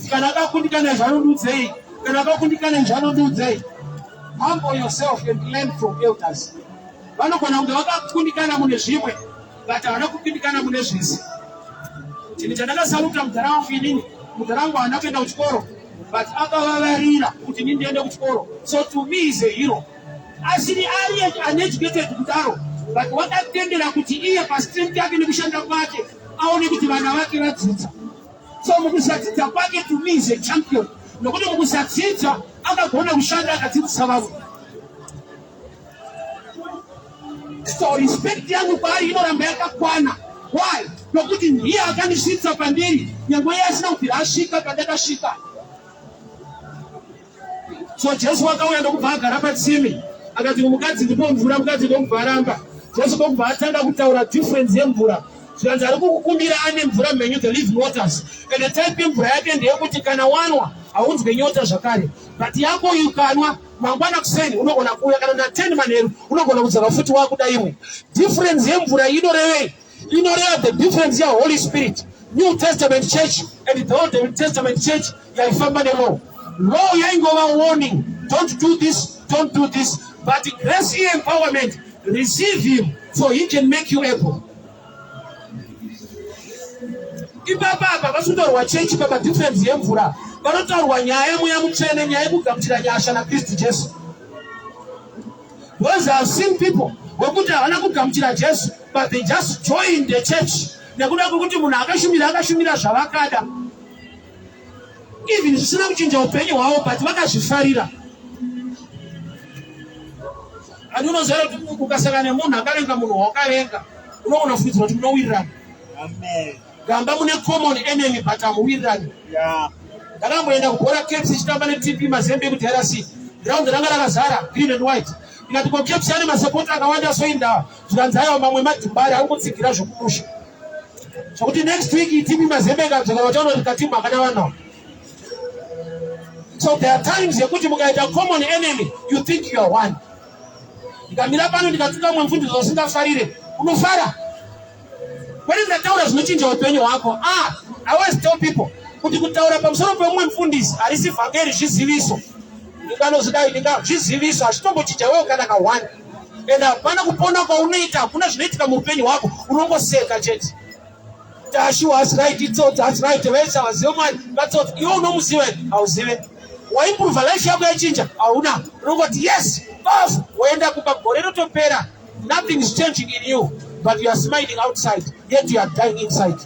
S1: Kana akakundikana zvanondudzei, kana akakundikana zvanondudzei. Humble yourself and learn from elders. Vanogona kunge vakakundikana mune zvimwe, but havana kukundikana mune zvese. Chinhu chandakasaruta mudhara wangu inini, mudhara wangu haana kuenda kuchikoro, but akavavarira kuti inini ndiende kuchikoro. So to me is a hero. Asiri ari uneducated kudaro, but wakatendera kuti iye pastrength yake nekushanda kwake aone kuti vana vake vadzidza. So mukusadzidza kwake to me is a champion. Nokuti mukusadzidza akagona kushanda akadzidzisa vamwe. So respect yangu kwaari inoramba yakakwana. Why? Nokuti ndiye akanisvitsa pandiri nyangwe iye asina kuti asvika pandakasvika. So Jesu wakauya ndokubva agara patsime akati mukadzi ndipo mvura, mukadzi ndokubva aramba. Jesu ndokubva atanga kutaura difference yemvura. Zvikanzi ari kukukumbira ane mvura mhenyu, the living waters. And the type yemvura yake ndeyekuti kana wanwa haunzwe nyota zvakare, but yako ukanwa mangwana kuseni unogona kuuya, kana na 10 manheru unogona kudzaka futi wakuda imwe. Difference yemvura inorevei? Inoreva the difference ya Holy Spirit. New Testament church and the Old Testament church yaifamba nelaw. Law yaingova warning, don't do this, don't do this, but grace empowerment, receive him so he can make you able. ipapa vasutorwa chechi papa difference yemvura vanotaurwa nyaya muya mutsvene nyaya yekugamuchira nyasha naKristu Jesu. Because I've seen people wekuti havana kugamuchira Jesu but they just joined the church nekuda kwekuti munhu akashumira zvavakada even zvisina kuchinja upenyu hwavo but vakazvifarira. And unoziva kuti ukasangana nemunhu akavenga munhu wakavenga unoona kufidzira kuti munowirirana. Gamba mune common enemy but hamuwirirani. Ndakamboenda kubhora Cape ichitamba neTP Mazembe kuti RC ground ranga rakazara green and white. Ikati ko Cape ane masupporter akawanda soinda zvikanzayo mamwe madhimbari ari kutsigira zvokumusha. Sokuti next week TP Mazembe ikadzoka vachaona kuti katimu akada vanawo. So there are times yekuti mukaita common enemy you think you are one. Ikamira pano ndikatuka mwe mfundiso usingafarire unofara. Kwani ndataura zvinochinja upenyu hwako. I always tell people kuti kutaura pamusoro pemumwe mufundisi harisi vhangeri zviziviso. Ndinganozidai zviziviso hazvitombochinja wewe kana ka1. And hapana kupona kwaunoita hakuna zvinoitika muupenyu hwako unongoseka chete. She was right, it's all that's right. Wesa waziva mwari ngatsoti iwe unomuziva hauzive. Waimprove life yako yachinja hauna. Unongoti yes boss waenda kubagore rotopera. Nothing is changing in you but you are smiling outside yet you are dying inside.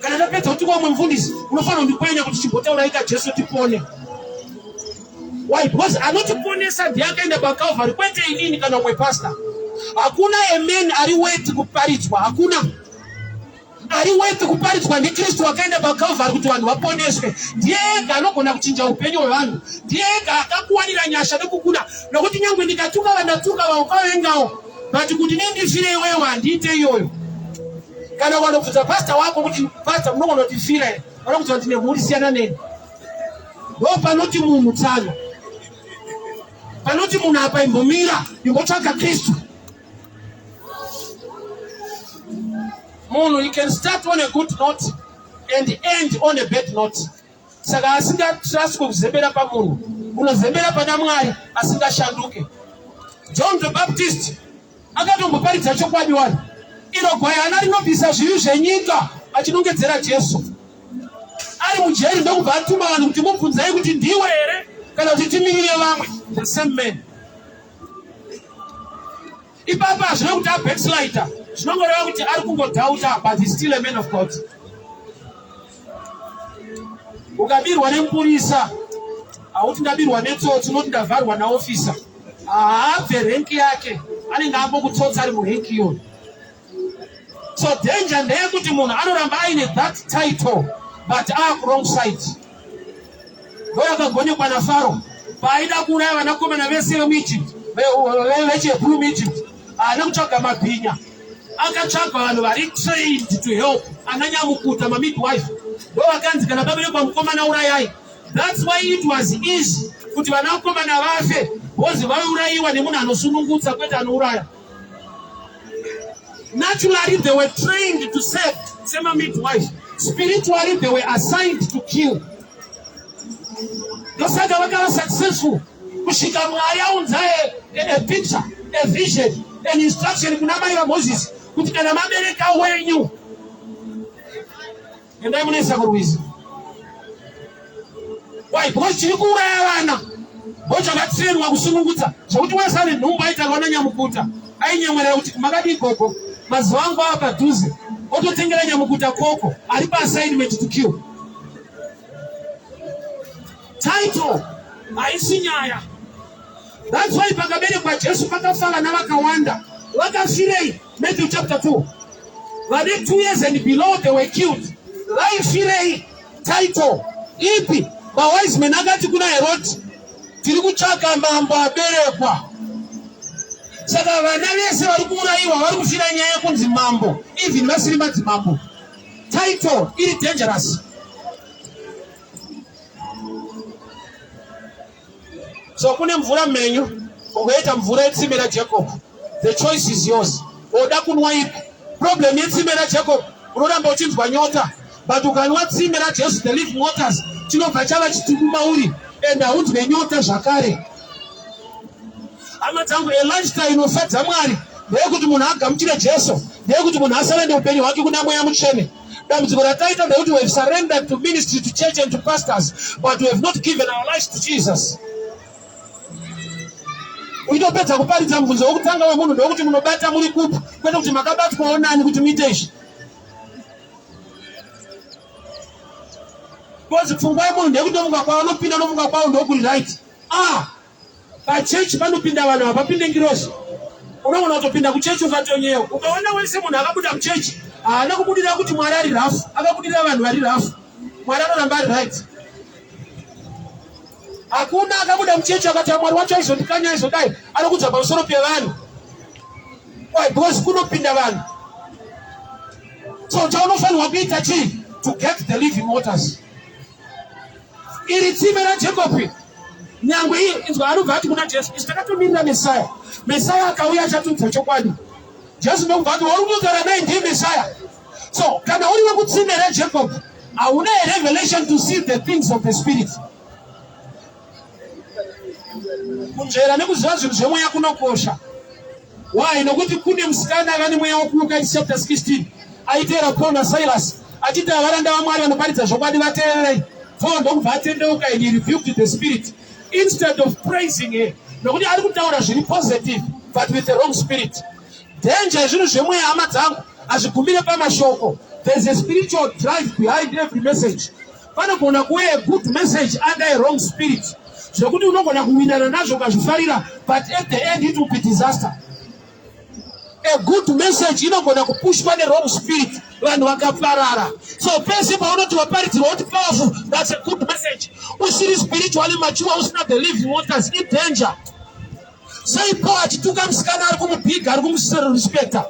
S1: Kana tapedza kuti kwa mufundisi unofanira kundikwenya kuti chimbotaura ika Jesu tipone. Why? Because anotiponesa ndiye akaenda paCalvary kwete inini kana mwe pastor. Hakuna amen ari worth kuparidzwa, hakuna. Ari worth kuparidzwa ndiKristu akaenda paCalvary kuti vanhu vaponeswe. Ndiye ega anogona kuchinja upenyu hwevanhu. Ndiye ega akakuwanira nyasha nekukuda. Nokuti nyangwe ndikatuka vandatuka vaukavengawo. But kuti nindifire iwewe handiite iyoyo. Kana vanobvunza pastor wako kuti pastor munogona kutifira here. Vanokuti ndine mhuri siyana neni. Ndopanoti munhu tsano. Panoti munhu apa imbomira imbotsvaka Kristu. Munhu you can start on a good note and end on a bad note. Saka asingatraswe kuzembera pamunhu unozembera pana Mwari asingashanduke. John the Baptist akatomboparidza chokwadi wani iro gwayana rinobvisa zvivi zvenyika achinongedzera Jesu. Ari mujeri ndokubva atuma vanhu kuti mubvunzai kuti ndiwe here kana kuti timirire vamwe. The same man. Ipapa hazvina kuti abackslider. Zvinongoreva kuti ari kungodhauta but he's still a man of God. Ukabirwa nemupurisa hauti ndabirwa netsotsi unoti ndavharwa naofisa. Haabve renki yake anenge ambokutsotsa ari murenki iyoyo. So danger ndeyekuti munhu anoramba aine that title but wrong side. Ndoyakagonekwa naFaro paaida kuuraya vanakomana vese vemuEgypt vechebhuru muEgypt haana kutsvaga mabhinya. Akatsvaga vanhu vari trained to help ananyamukuta mamidwife. Ndovakanzi kana baberekwa mukomana urayai. That's why it was easy kuti vanakomana vafe bozi vaurayiwa nemunhu anosunungutsa kwete anouraya. Naturally they were trained to serve sema midwife. Spiritually they were assigned to kill. Ndosaka vakava successful kusvika Mwari aunza a picture, a vision, an instruction kuna mai vaMoses kuti kana mabereka wenyu endai munesa kurwizi. Why? Because chiri kuuraya vana vochakatrainwa kusunungutsa zvokuti wese ane nhumbu aitarwa nanyamukuta ainyemwerera kuti makadi ikoko mazuva angu ava padhuze ototengera nyamukuta koko ari paassignment to kill. Title haisi nyaya. That's why pakaberekwa Jesu pakafa vana vakawanda. Vakafirei? Matthew chapter 2. Vane 2 years and below they were killed. Vaifirei? Title ipi? Mawise men akati kuna Herod tiri kutsvaka mambo aberekwa. Saka vana vese vari kuurayiwa vari kufira nyaya yekunzi mambo, even vasiri madzimambo. Title iri dangerous. So kune mvura mmenyu ungoita mvura yetsime raJacob. The choice is yours. Oda kunwa ipi? Problem yetsime raJacob unoramba uchinzwa nyota, but ukanwa tsime raJesu the living waters chinobva chava chitukumauri and haunzwe nyota zvakare. Hama dzangu Elijah inofadza Mwari ndeyekuti munhu agamuchire Jesu, ndeyekuti munhu asarende upenyu hwake kuna Mweya Mutsvene. Dambudziko rataita ndekuti we have surrendered to ministry, to church and to pastors, but we have not given our lives to Jesus. Uitopedza kuparidza mubvunzo wokutanga wemunhu ndekuti munobata muri kupi, kwete kuti makabatwawo nani kuti muite izvi. Because pfungwa yemunhu ndekuti nomunga kwawo anopinda nomunga kwawo ndokuri right. Pachechi panopinda vanhu hapapinde ngirozi. Unogona kutopinda kuchechi ukatonyewa. Ukaona wese munhu akabuda muchechi haana kubudira kuti Mwari ari rafu, akabudira vanhu vari rafu. Mwari anoramba ari right. Hakuna akabuda muchechi akati Mwari wacho aizondikanya aizodai, anokudza pamusoro pevanhu. Why? Because kunopinda vanhu. So chaunofanirwa kuita chii? To get the living waters. Iri tsime raJacob, nyangwe iyi inzwa anobva ati kuna Jesu, isi takatomirira Mesaya. Mesaya akauya achatudza chokwadi. Jesu ndokubva ati wauri kugara naye ndiye Mesaya. So kana uri wekutsime raJacob, hauna revelation to see the things of the spirit. Kunzvera nekuziva zvinhu zvemweya kunokosha. Why? Nokuti kune musikana akane mweya wokumuka, chapter 16, aiteera Paul naSilas achiti avaranda vaMwari vanoparidza zvokwadi vateererei. Paul ndokubva atendeuka and he rebuked the spirit instead of praising her. Nokuti ari kutaura zviri positive but with the wrong spirit. Danger yezvinhu zvemweya hama dzangu hazvigumire pamashoko. There is a spiritual drive behind every message. Panogona kuve a good message under a wrong spirit, zvokuti unogona kuwinana nazvo ukazvifarira, but at the end it will be disaster. A good message inogona kupushwa wrong spirit, vanhu vakaparara. So pese paunoti waparidzirwa kuti powerful, that's a good message. Usiri spiritually mature, usina the living waters, in danger. Sei Paul achituka musikana ari kumubhiga, ari kumuserespecta.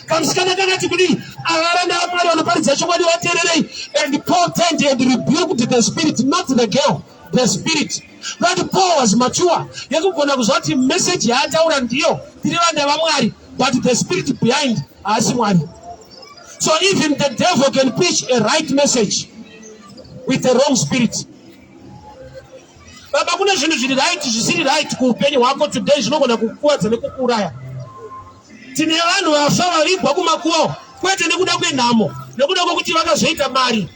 S1: Kamusikana kakati kudii, avaranda vaMwari vanoparidza chokwadi vateererei. And Paul turned and rebuked the spirit, not the girl, the spirit. But Paul was mature, yekugona kuzva kuti message yaataura ndiyo tiri vana vaMwari, but the spirit behind haasi Mwari. So even the devil can preach a right message with the wrong spirit. Baba, kuna zvinhu zviri right zvisiri right kuupenyu hwako today zvinogona kukuwadza nekukuuraya. Tine vanhu vafa varigwa kumakuwa, kwete nekuda kwenhamo, nekuda kwokuti vakazoita mari.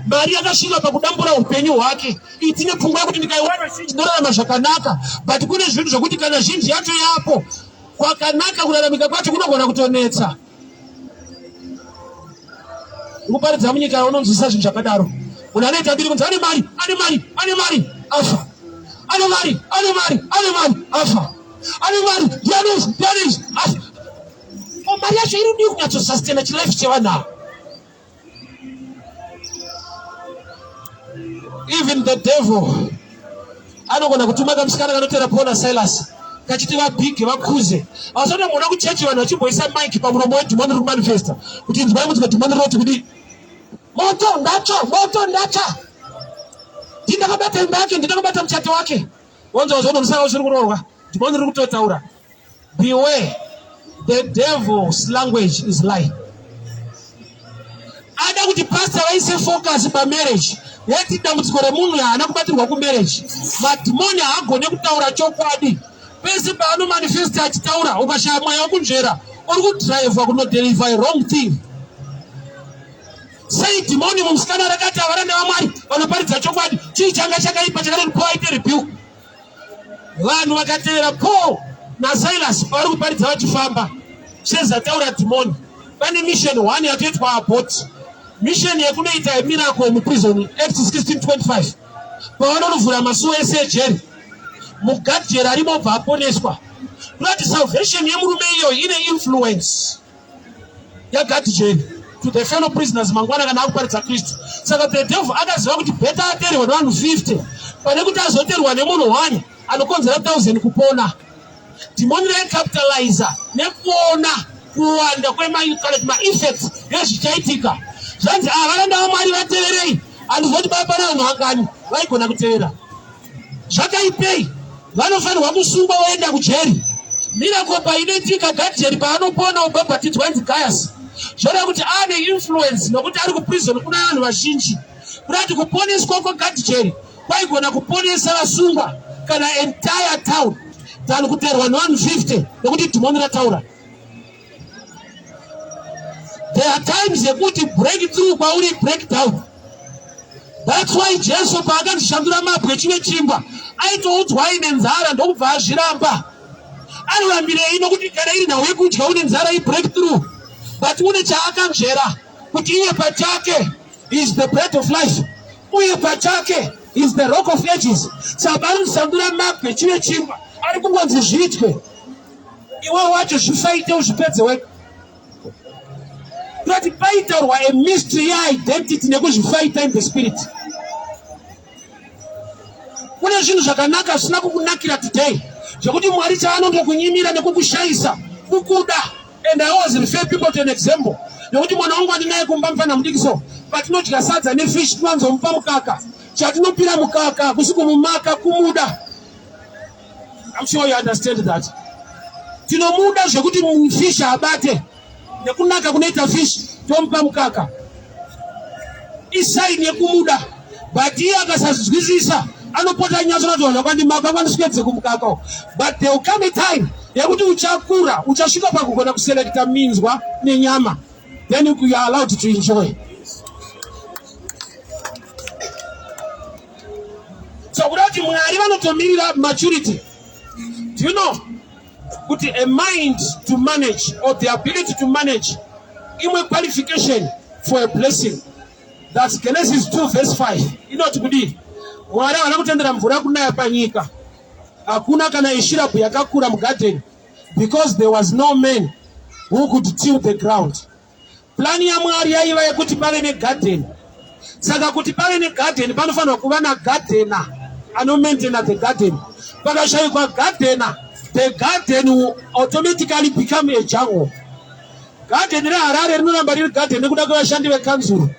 S1: Mari yakasvika pakudambura upenyu hwake. Tine pfungwa yekuti ndikaiwana zhinji ndorarama zvakanaka, but kune zvinhu zvokuti kana zhinji yacho yapo, kwakanaka kuraramika kwacho kunogona kutonetsa. Kuparidza munyika unonzwisa zvinhu zvakadaro. Munhu anoita mbiri kunzi ane mari, afa. Ane mari, afa. Ane mari, ndianezi, afa. Mari yacho iri ndiyo kunyatsosastena chilife chevanhu ava. Even the devil anogona kutuma kamusikana kanoteera Paul naSilas kachiti vabhige vakuze. Vasona muona kuchechi vanhu vachimboisa mike pamuromo wedhimoni riri kumanifesta kuti inzwai mutsika dhimoni rinoti kudii, moto ndacha, ndindakabata imba yake, ndindakabata muchato wake. Wanzwa zvono musaka zviri kuroorwa, dhimoni riri kutotaura. Beware, the devil's language is lie. Ada kuti pastor vaise focus pamarriage. Yeti dambudziko remunhu haana kubatirwa kumarriage. Madhimoni haagone kutaura chokwadi. Pese paanomanifesta achitaura, ukashaya mweya wokunzvera, uri kudhiraivhwa kunodeliver a wrong thing. Sei dhimoni mumusikana rakati avaranda vaMwari vanoparidza chokwadi, chii changa chakaipa chakanoti Paul aite rebuke. Vanhu vakateera Paul naSilas pavari kuparidza vachifamba, sezvataura dhimoni. Pane mission 1 yatoitwa abort. Mission yekunoita yemiracle muprison, Acts 16:25. Pavanonovhura masuo ese ejeri, mugadi jeri arimo obva aponeswa. Kunoti salvation yemurume iyoyi ine influence yagadi jeri to the fellow prisoners mangwana kana akuparidza Kristu. Saka the devil akaziva kuti better ateerwa nevanhu 50 pane kuti azoteerwa nemunhu 1 anokonzera 1000 kupona. Dhimoni raicapitaliza nekuona kuwanda kwema-effects yezvichaitika. Zvanzi avaranda vaMwari vateererei, handizoti baba pana vanhu vangani vaigona kuteera. Zvakaipei, vanofanirwa kusungwa voenda kujeri. Miracle painoitika gadi jeri paanopona ubhabhatidzwa inzi Gaius, zvoda kuti ane influence nokuti ari kuprison kuna vanhu vazhinji. Kuti kuponeswa kwegadi jeri kwaigona kuponesa vasungwa kana entire town. tani kuterwa 150 nekuti timonera taura. There are times yekuti breakthrough kwauri breakdown. That's why Jesus paakazishandura mabwe echine chimba aitoudzwa ine nzara ndokubva azviramba. Anorambirei nokuti kana iri nhau yekudya une nzara breakthrough, but une chaakanzvera kuti iye pachake is the bread of life, uye pachake is the rock of ages. Saka anoshandura mabwe echine chimba ari kungonzi zviitwe, iwe wacho zvifaite uzvipedze wega. Kuti paitaurwa a mystery identity nekuzvifaita in the spirit. Kune zvinhu zvakanaka zvisina kukunakira today zvekuti Mwari chaanondokunyimira nekukushayisa kukuda. And I always refer people to an example. Nekuti mwana wangu andinaye kumba mfana mudikiso, patinodya sadza nefish tinonzomupa mukaka, chatinopira mukaka kusikumumaka kumuda. I'm sure you understand that. Tinomuda zvekuti fish abate nekunaka kunoita fish tomupa mukaka, isaini yekumuda. But iye akasazwisisa anopota nyazonatoona kwandi makavaniswedze kumukaka. But there will come a time yekuti uchakura uchasvika pakugona kuselekta minzwa nenyama, then you are allowed to enjoy. So kudati Mwari vanotomirira maturity. Do you know kuti a mind to manage, or the ability to manage, imwe qualification for a blessing? That's Genesis 2 verse 5. Inoti kudii Mwari havana kutendera mvura kunaya panyika, hakuna kana ishirapu yakakura mugarden, because there was no man who could till the ground. Plani ya Mwari yaiva yekuti pave negarden. Saka kuti pave negarden panofanirwa kuva nagardener anomaintaina the garden. Pakashayikwa gardener, the garden will automatically become a jungle. Garden reHarare rinoramba riri garden nekuda kwevashandi vekanzuru.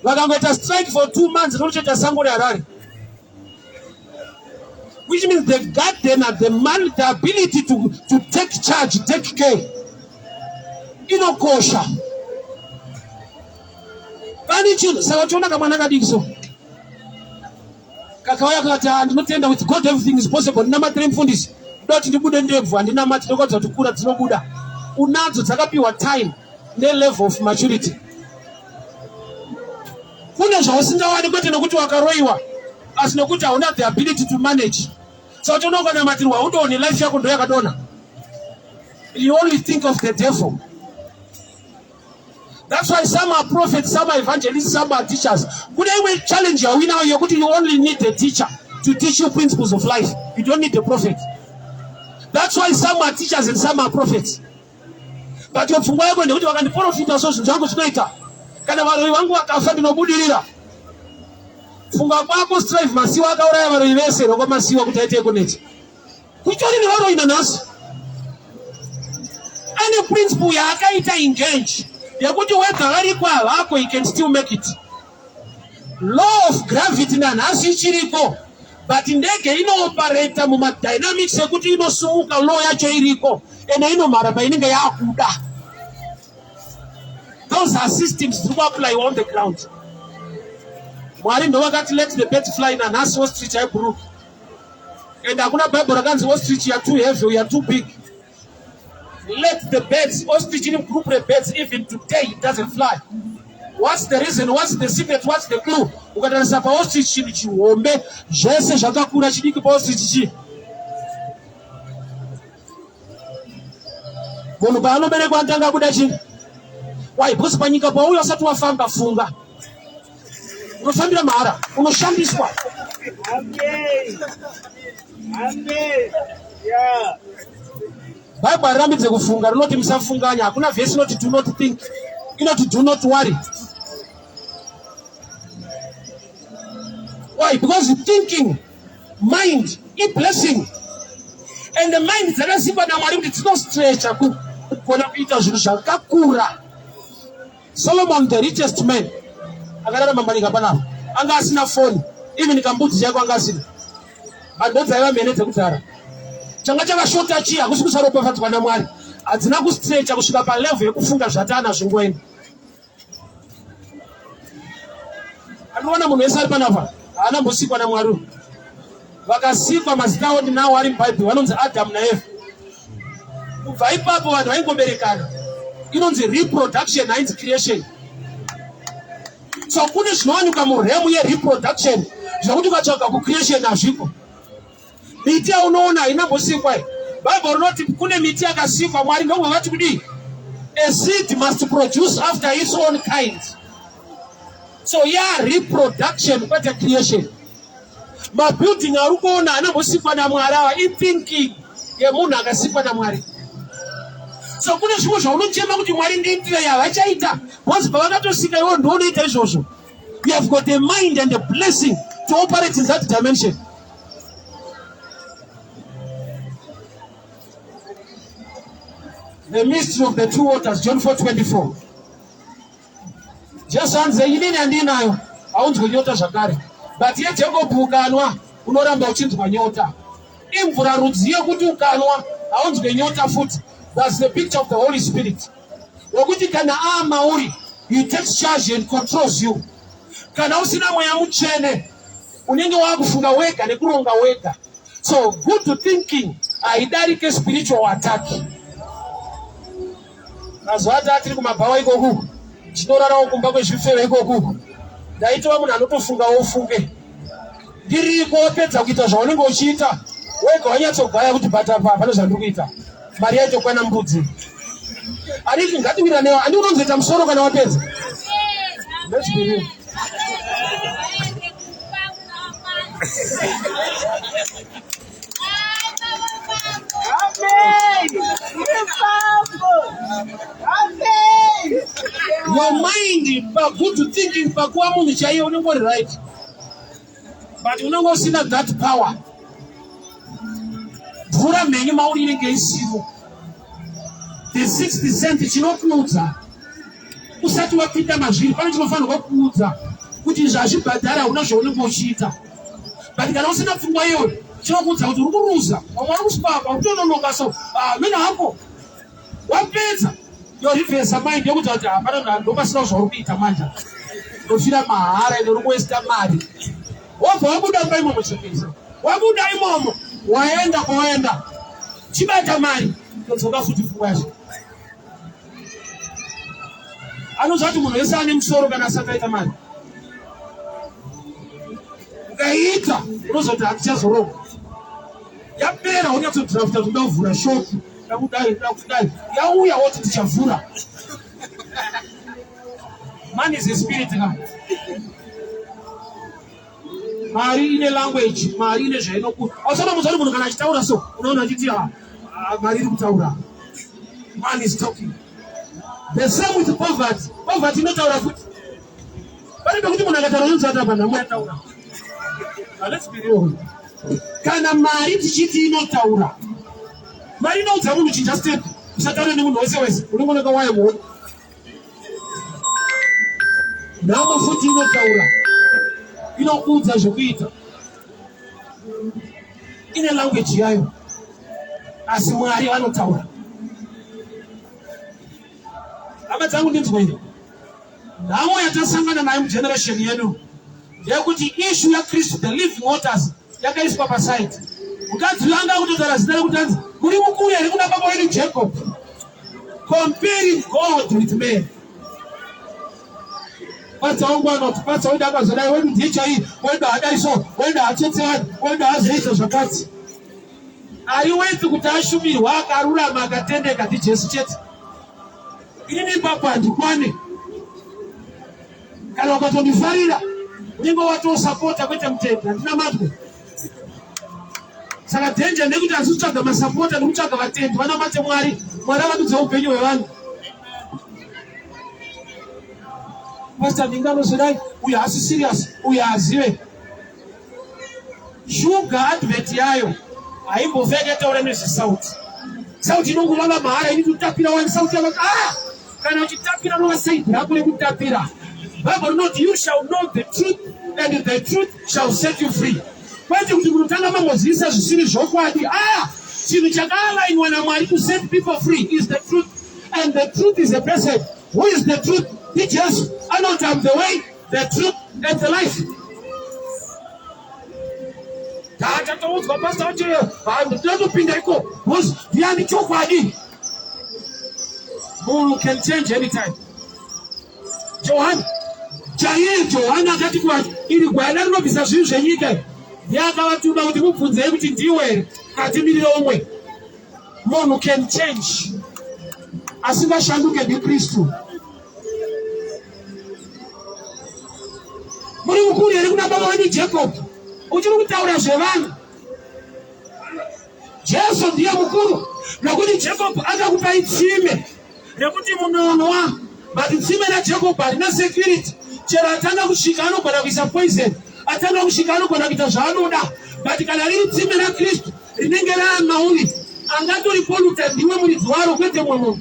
S1: Vakangoita strike for 2 months rinotoita sango reHarare. Which means the gardener, the man, the ability to take charge, take care, inokosha. Kanichi sawachona kamwana kadikiso kakawaya kati ndinotenda with God everything is possible. Ndinamatire mfundisi doti ndibude ndebvu andina mati ndokodza tukura dzinobuda. Unadzo dzakapiwa time ne level of maturity. Kune zvawasingawani kwete nokuti wakaroiwa, asi nokuti hauna the ability to manage. So unoganamatiriwa undoone life yako ndo yakadona. You only think of the devil. That's why some are prophets, some are evangelists, some are teachers. Could I challenge you? We know you only need a teacher to teach you principles of life. You don't need a prophet. That's why some are teachers and some are prophets. But your funga yako ndio wakati profita so zangu tunaita. Kana waroi wangu wakafa ndinobudirira. Funga kwako strive masiwa akauraya waroi vese roko masiwa kutaite kuneti. Kuchori ni waroi nanasi. Any principle ya akaita engage. Yakuti weka gari kwa wako, you can still make it. Law of gravity na nasi chiriko, but ndege ino-operate muma dynamics yakuti ino-sumuka law yacho iriko, ena ino-maraba ininga yakuda. Those are systems to apply on the ground. Mwari ndo wakati let the birds fly na nasi ostrich ya brook. And hakuna Bible rakanzi ostrich ya too heavy or ya too big. Let the birds, ostrich in group the birds, even today it doesn't fly. What's the reason? What's the secret? What's the clue? Ukatarisa pa ostrich chini chiombe, jese zvakakura chidiki pa ostrich chi. Munhu paanoberekwa anotanga kuda chini. Why? Because panyika pauyo asati wafamba funga. Unofambira mahara, unoshandiswa.
S3: Amen. Amen. Yeah.
S1: Bible arambidze kufunga rinoti musafunganya. Hakuna verse inoti do not think, inoti do not worry. Why? Because thinking, mind, is blessing. And the mind dzakasimba naMwari kuti dzinostretcha kuona kuita zvinhu zvakakura. Solomon, the richest man, akararama maninga panapa, anga asina phone, even kambudzi yako anga asina. Vanhu dzaiva mene dzekudhara. Changa chakashota chi hakusi kusaropafadzwa naMwari. Hadzina kustretcha kusvika palevel yekufunga zvatana zvingoenda. Anoona munhu wese ari panapa haana mbosikwa naMwari. vakasikwa mazita avo ndinawo ari mubhaibheri vanonzi Adamu naEva. Kubva ipapo vanhu vaingoberekana. Inonzi reproduction hainzi creation. So kune zvinowanikwa muremu yereproduction zvokuti ukatsvaga kucreation hazviko. Miti yaunoona hainambosikwa. Bhaibheri rinoti kune miti yakasikwa Mwari ndomwe vati kudii? A seed must produce after its own kind. So reproduction kwete creation. Mabuilding ari kuona anambosikwa naMwari ava ithinking yemunhu akasikwa naMwari. So kune zvimwe zvaunochema kuti Mwari ndiitire havachaita. Once pavakatosika iwo ndounoita izvozvo. You have got a mind and a blessing to operate in that dimension. The mystery of the two waters, John 4:24. Jesu anze inini handinayo, haunzwe nyota zvakare. But ye Jacob ukanwa, unoramba uchinzwa nyota. Imvura rudzi yekuti ukanwa, haunzwe nyota futi. That's the picture of the Holy Spirit. Wekuti kana mauri, he takes charge and controls you. Kana usina mweya mutsvene, unenge wakufunga wega nekuronga wega. So good thinking haidarike spiritual attack. Mazuva atiri kumabhawa ikoku, chinorarawo kumba kwezvifero ikoku. Ndaitova munhu anotofunga wofunge. Ndiriko wapedza kuita zvaunenge uchiita, wega wanyatsogaya kuti patapa pane zvandiri kuita. Mari yaitokwana mbudzi. Ariki ngatiwira newa, handi unonzoita musoro kana wapedza. Let's be real. Your mind, but good thinking, but you know right. But you know what's in that power. Pura many mauri against you. The 6% is not Nuza. Usatu wa Peter Majil, but you find what Nuza, which is a ship that I will not show you Boshita. But you can also not from my own. Chokuza to Ruza, or one who's papa, or don't know so. Menapo. What better? Your defense of mind, you would have done, Lucas or Peter Manja. Rosina Mahara and the West Amadi. What would I buy moments of pizza? What would I, Mom? Waenda Chibata mani kutoka futi fuwashi. Anozati munhu wese ane musoro kana asakaita mani. Ukaita unozoti hatichazoroga. Yapera unyatsodrafta kuti ndavhura shopu. Ndakudai. Yauya woti tichavhura. Man is a spirit now. Mari ine language, mari ine zvainokuta. Asana muzari munhu kana achitaura so, unoona achiti mari iri kutaura. Man is talking. The same with poverty. Poverty inotaura futi. Pane pekuti munhu akataura unonzwa apa nhamo yataura. Let's be real. Kana mari tichiti inotaura. Mari inoudza munhu chinja step. Usataura nemunhu wese. Unongooneka waye muone. Nhamo futi inotaura. Inokuudza zvekuita. Ine language yayo. Asi Mwari anotaura. Hama dzangu ndinzwe. Nhamo yatasangana nayo mugeneration yedu. Yekuti issue yaKristu, the living waters, yakaiswa paside. Mukadzi wanga kutotaura zita rekutanzi, muri mukuru here kuna baba wedu Jacob. Comparing God with man. Pata ongwana tupata wenda akazodai wedu ndichai wenda hadaiso wenda achetseani wenda azeita zvakati. Aiwezi kuti ashumirwa akarurama akatendeka ndiJesu chete. Inini ipapo handikwane. Kana ukatondifarira unenge watosapota kwete mutende handina matwe. Saka dhenja ndekuti hazikutsvaga masapota nekutsvaga vatendi vana mate Mwari akatudza upenyu hwevanhu. Pastor ndinganozodai uyu hasi serious uyu hazive. Shuga advert yayo haimboveka taura nezvesauti. Sauti inongolanga mahara ini kutapira wani sauti yavaka kana uchitapira nova saidi rako rekutapira. Bible rinoti you shall know the truth and the truth shall set you free. Kwete kuti munotanga mamboziisa zvisiri zvokwadi. Chinhu chakaalainwa naMwari to set people free is the truth, and the truth is a person. Who is the truth? Jesus. Anoti I'm the way, the truth and the life. Tata ataudzwa pastor ati ndinotopinda iko because ndiyani chokwadi. Munhu can change anytime. Johani akati kwacho iri gwayana rinobvisa zvinhu zvenyika yakavatuma kuti mubvunzei kuti ndiwe katimirire umwe. Munhu can change asingashanduke ndiKristu. Muri mukuru here kuna baba wani Jacob uchiri kutaura zvevanhu. Jesu ndiye mukuru nokuti Jacob akakupai tsime rekuti munonwa, but tsime raJacob harina security. Chero atanga kusvika anogona kuisa poison, atanga kusvika anogona kuita zvaanoda, but kana riri tsime raKristu rinenge raamauri angatori polluted ndiwe muridzi waro kwete mumwe munhu.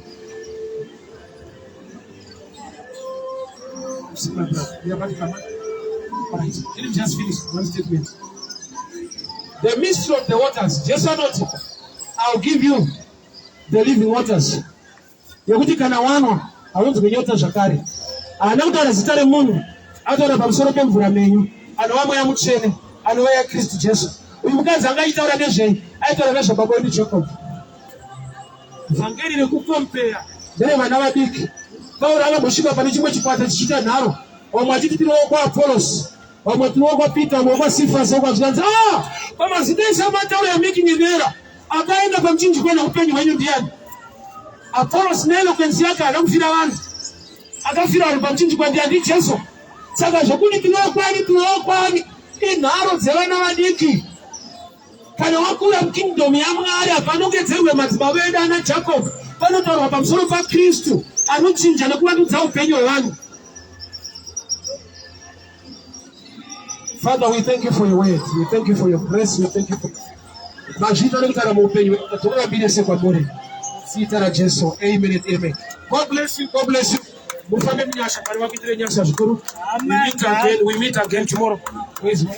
S1: Let me just finish one statement. The mystery of the waters. Jesus anoti, I'll give you the living waters. Yekuti kana wanwa hawezi kunyota zvakare. Anakutaura zita remunhu ataura pamusoro pemvura menyu. Anova mweya mutsvene, anova yaKristu Jesu. Uyu mukadzi angaitaura nezvei? Aitaura nezvababa wedu Jacob. Vhangeri rekukompeya nderevana vadiki. Pauro akambosvika pane chimwe chikwata chichiita nharo. Vamwe achiti tinowo kwaApolos, vamwe tinowo kwaPeter, vamwe kwaSifas, vamwe kwazvikanzi pamazita ese amatauro yamaking an error. Akaenda pamuchinjikwa neupenyu hwenyu ndiani? Apolos neeloquence yake haana kufira vanhu, akafira vanhu pamuchinjikwa ndiani? Jesu. Saka zvokuti tinowo kwani inharo dzevana vadiki. Kana wakura mukingdom yaMwari hapanongedzerwe madzibaba edu ana Jacob, panotaurwa pamusoro paKristu anochinja nekuvandudza upenyu hwevanhu. Father, we thank you for your word. We thank you for your grace. We thank you for mazvita nekutara muupenyu hwedu. Tokurambire sekwamuri. Zita raJesu. Amen and amen. God bless you. God bless you. Mufambe munyasha Mwari vakuitire nyasha zvikuru. We meet again tomorrow. Where is my?